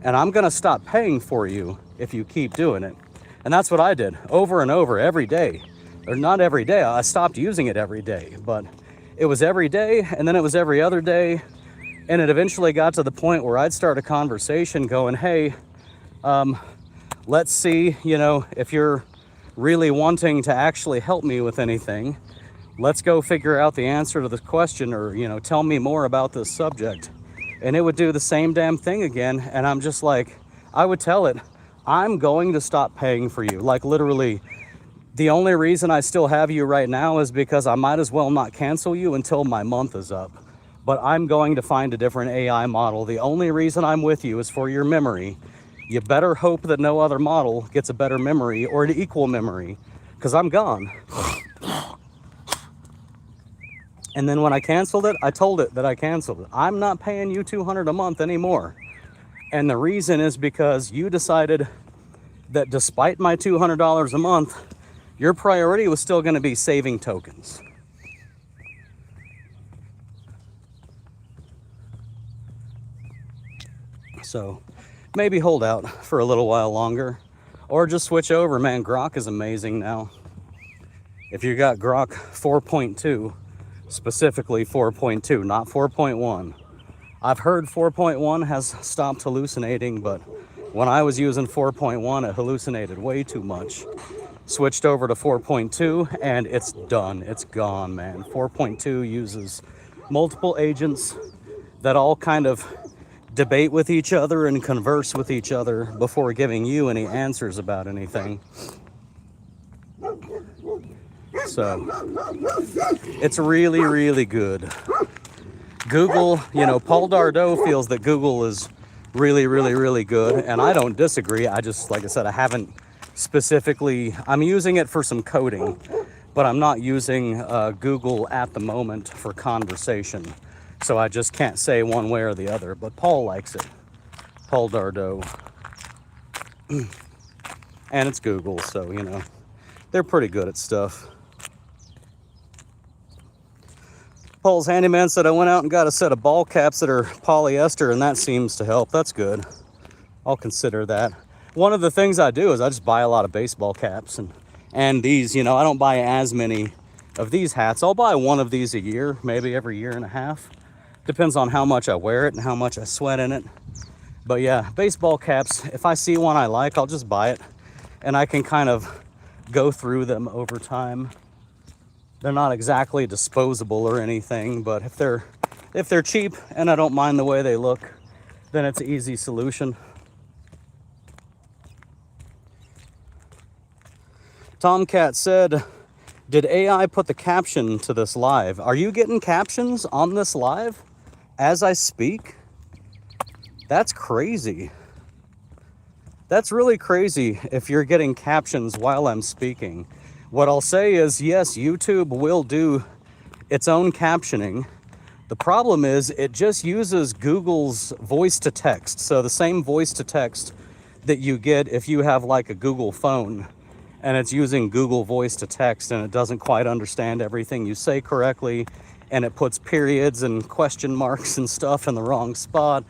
and I'm gonna stop paying for you if you keep doing it. And that's what I did over and over every day. Or not every day, I stopped using it every day, but it was every day, and then it was every other day. And it eventually got to the point where I'd start a conversation going, hey, let's see, you know, if you're really wanting to actually help me with anything, let's go figure out the answer to this question, or, you know, tell me more about this subject. And it would do the same damn thing again. And I'm just like, I would tell it, I'm going to stop paying for you. Like literally, the only reason I still have you right now is because I might as well not cancel you until my month is up. but I'm going to find a different AI model. The only reason I'm with you is for your memory. You better hope that no other model gets a better memory or an equal memory, because I'm gone. And then when I canceled it, I told it that I canceled it. I'm not paying you $200 a month anymore. And the reason is because you decided that despite my $200 a month, your priority was still going to be saving tokens. So maybe hold out for a little while longer, or just switch over. Man, Grok is amazing now. If you got Grok 4.2, specifically 4.2, not 4.1. I've heard 4.1 has stopped hallucinating, but when I was using 4.1, it hallucinated way too much. Switched over to 4.2 and it's done. It's gone, man. 4.2 uses multiple agents that all kind of debate with each other and converse with each other before giving you any answers about anything. So it's really, really good. Google, you know, Paul Dardeau feels that Google is really, really, really good, and I don't disagree. I just, like I said, I haven't specifically, I'm using it for some coding, but I'm not using Google at the moment for conversation. So I just can't say one way or the other, but Paul likes it. Paul Dardeau. And it's Google, so, you know, they're pretty good at stuff. Paul's Handyman said, I went out and got a set of ball caps that are polyester, and that seems to help. That's good. I'll consider that. One of the things I do is I just buy a lot of baseball caps, and these, you know, I don't buy as many of these hats. I'll buy one of these a year, maybe every year and a half. Depends on how much I wear it and how much I sweat in it. But yeah, baseball caps, if I see one I like, I'll just buy it, and I can kind of go through them over time. They're not exactly disposable or anything, but if they're cheap and I don't mind the way they look, then it's an easy solution. Tomcat said, did AI put the caption to this live? Are you getting captions on this live as I speak? That's crazy. That's really crazy if you're getting captions while I'm speaking. What I'll say is, yes, YouTube will do its own captioning. The problem is it just uses Google's voice to text. So the same voice to text that you get if you have like a Google phone and it's using Google voice to text and it doesn't quite understand everything you say correctly, and it puts periods and question marks and stuff in the wrong spot,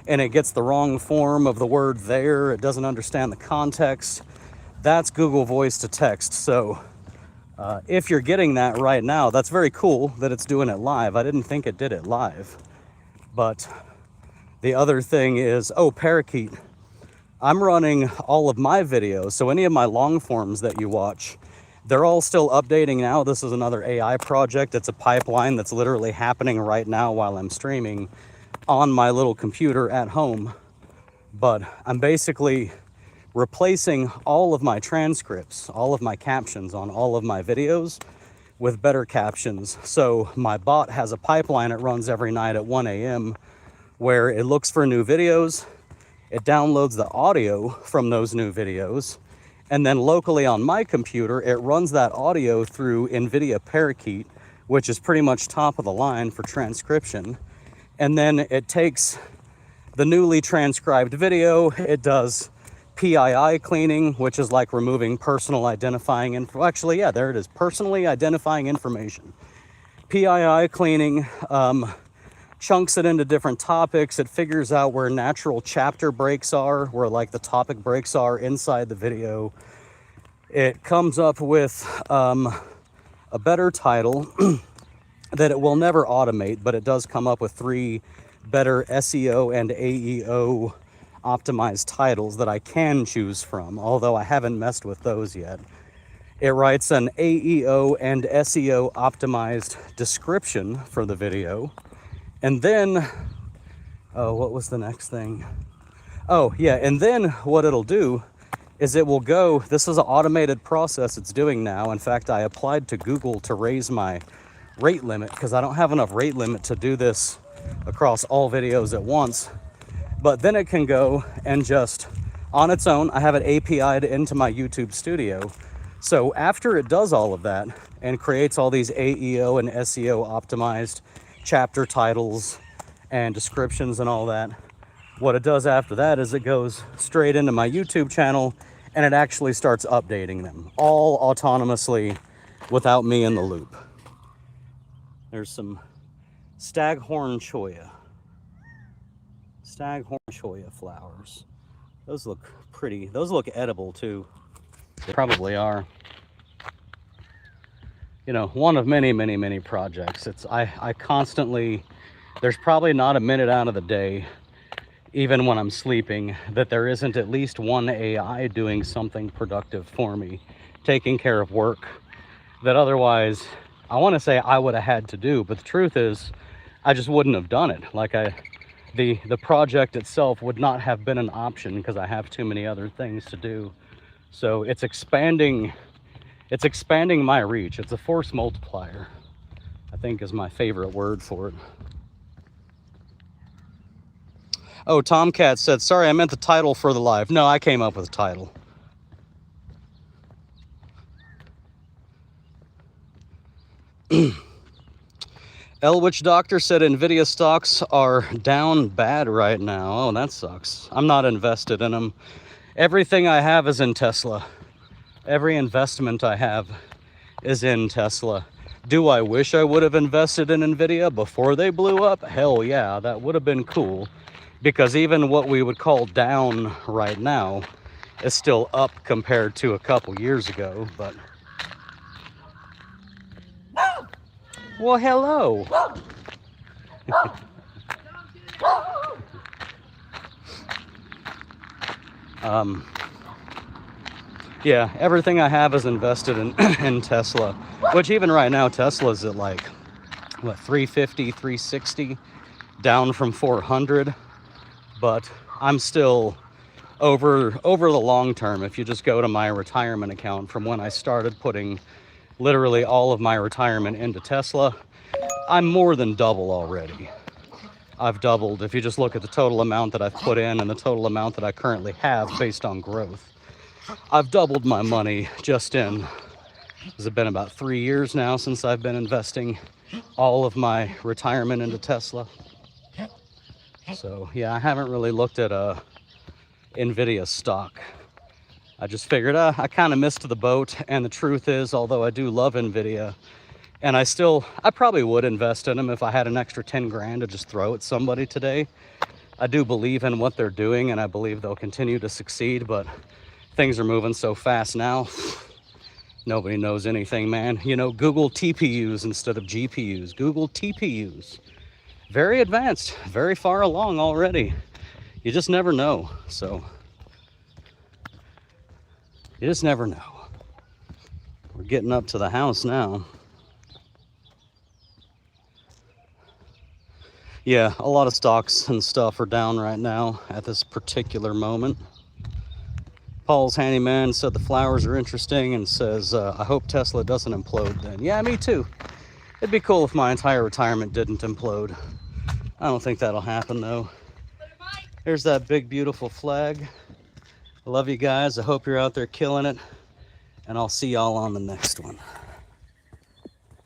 and it gets the wrong form of the word there. It doesn't understand the context. That's Google voice to text. So if you're getting that right now, that's very cool that it's doing it live. I didn't think it did it live. But the other thing is, oh, Parakeet. I'm running all of my videos, so any of my long forms that you watch, they're all still updating now. This is another AI project. It's a pipeline that's literally happening right now while I'm streaming on my little computer at home. But I'm basically replacing all of my transcripts, all of my captions on all of my videos with better captions. So my bot has a pipeline it runs every night at 1 a.m. where it looks for new videos, it downloads the audio from those new videos, and then locally on my computer, it runs that audio through NVIDIA Parakeet, which is pretty much top of the line for transcription. And then it takes the newly transcribed video, it does PII cleaning, which is like removing personal identifying info. Actually, yeah, there it is. Personally identifying information. PII cleaning chunks it into different topics. It figures out where natural chapter breaks are, where like the topic breaks are inside the video. It comes up with a better title that it will never automate, but it does come up with 3 better SEO and AEO optimized titles that I can choose from, although I haven't messed with those yet. It writes an AEO and SEO optimized description for the video. And then, oh, what was the next thing? Oh, yeah, and then what it'll do is it will go, this is an automated process it's doing now. In fact, I applied to Google to raise my rate limit, because I don't have enough rate limit to do this across all videos at once. But then it can go and just on its own, I have it API'd into my YouTube studio. So after it does all of that and creates all these AEO and SEO optimized chapter titles and descriptions and all that, what it does after that is it goes straight into my YouTube channel and it actually starts updating them all autonomously without me in the loop. There's some staghorn cholla. Staghorn cholla flowers. Those look pretty. Those look edible too. They probably are. You know, one of many, many, many projects. I constantly, there's probably not a minute out of the day, even when I'm sleeping, that there isn't at least one AI doing something productive for me, taking care of work that otherwise, I want to say I would have had to do, but the truth is, I just wouldn't have done it. Like the project itself would not have been an option because I have too many other things to do. So it's expanding my reach. It's a force multiplier, I think is my favorite word for it. Oh, Tomcat said, sorry, I meant the title for the live. No, I came up with the title. Elwich Doctor said NVIDIA stocks are down bad right now. Oh, that sucks. I'm not invested in them. Everything I have is in Tesla. Every investment I have is in Tesla. Do I wish I would have invested in NVIDIA before they blew up? Hell yeah, that would have been cool. Because even what we would call down right now is still up compared to a couple years ago, but... Well, hello. Yeah, everything I have is invested in Tesla, which even right now, Tesla's at like, what, 350, 360, down from 400. But I'm still over the long term. If you just go to my retirement account from when I started putting literally all of my retirement into Tesla, I'm more than double already. I've doubled if you just look at the total amount that I've put in and the total amount that I currently have based on growth. I've doubled my money just in, has it been about 3 years now since I've been investing all of my retirement into Tesla. So yeah, I haven't really looked at NVIDIA stock. I just figured I kind of missed the boat, and the truth is, although I do love NVIDIA, and I probably would invest in them if I had an extra 10 grand to just throw at somebody today. I do believe in what they're doing, and I believe they'll continue to succeed, but things are moving so fast now. Nobody knows anything, man. You know, Google TPUs instead of GPUs. Google TPUs. Very advanced, very far along already. You just never know, so... You just never know. We're getting up to the house now. Yeah, a lot of stocks and stuff are down right now at this particular moment. Paul's Handyman said the flowers are interesting and says, I hope Tesla doesn't implode then. Yeah, me too. It'd be cool if my entire retirement didn't implode. I don't think that'll happen though. Here's that big, beautiful flag. I love you guys. I hope you're out there killing it. And I'll see y'all on the next one.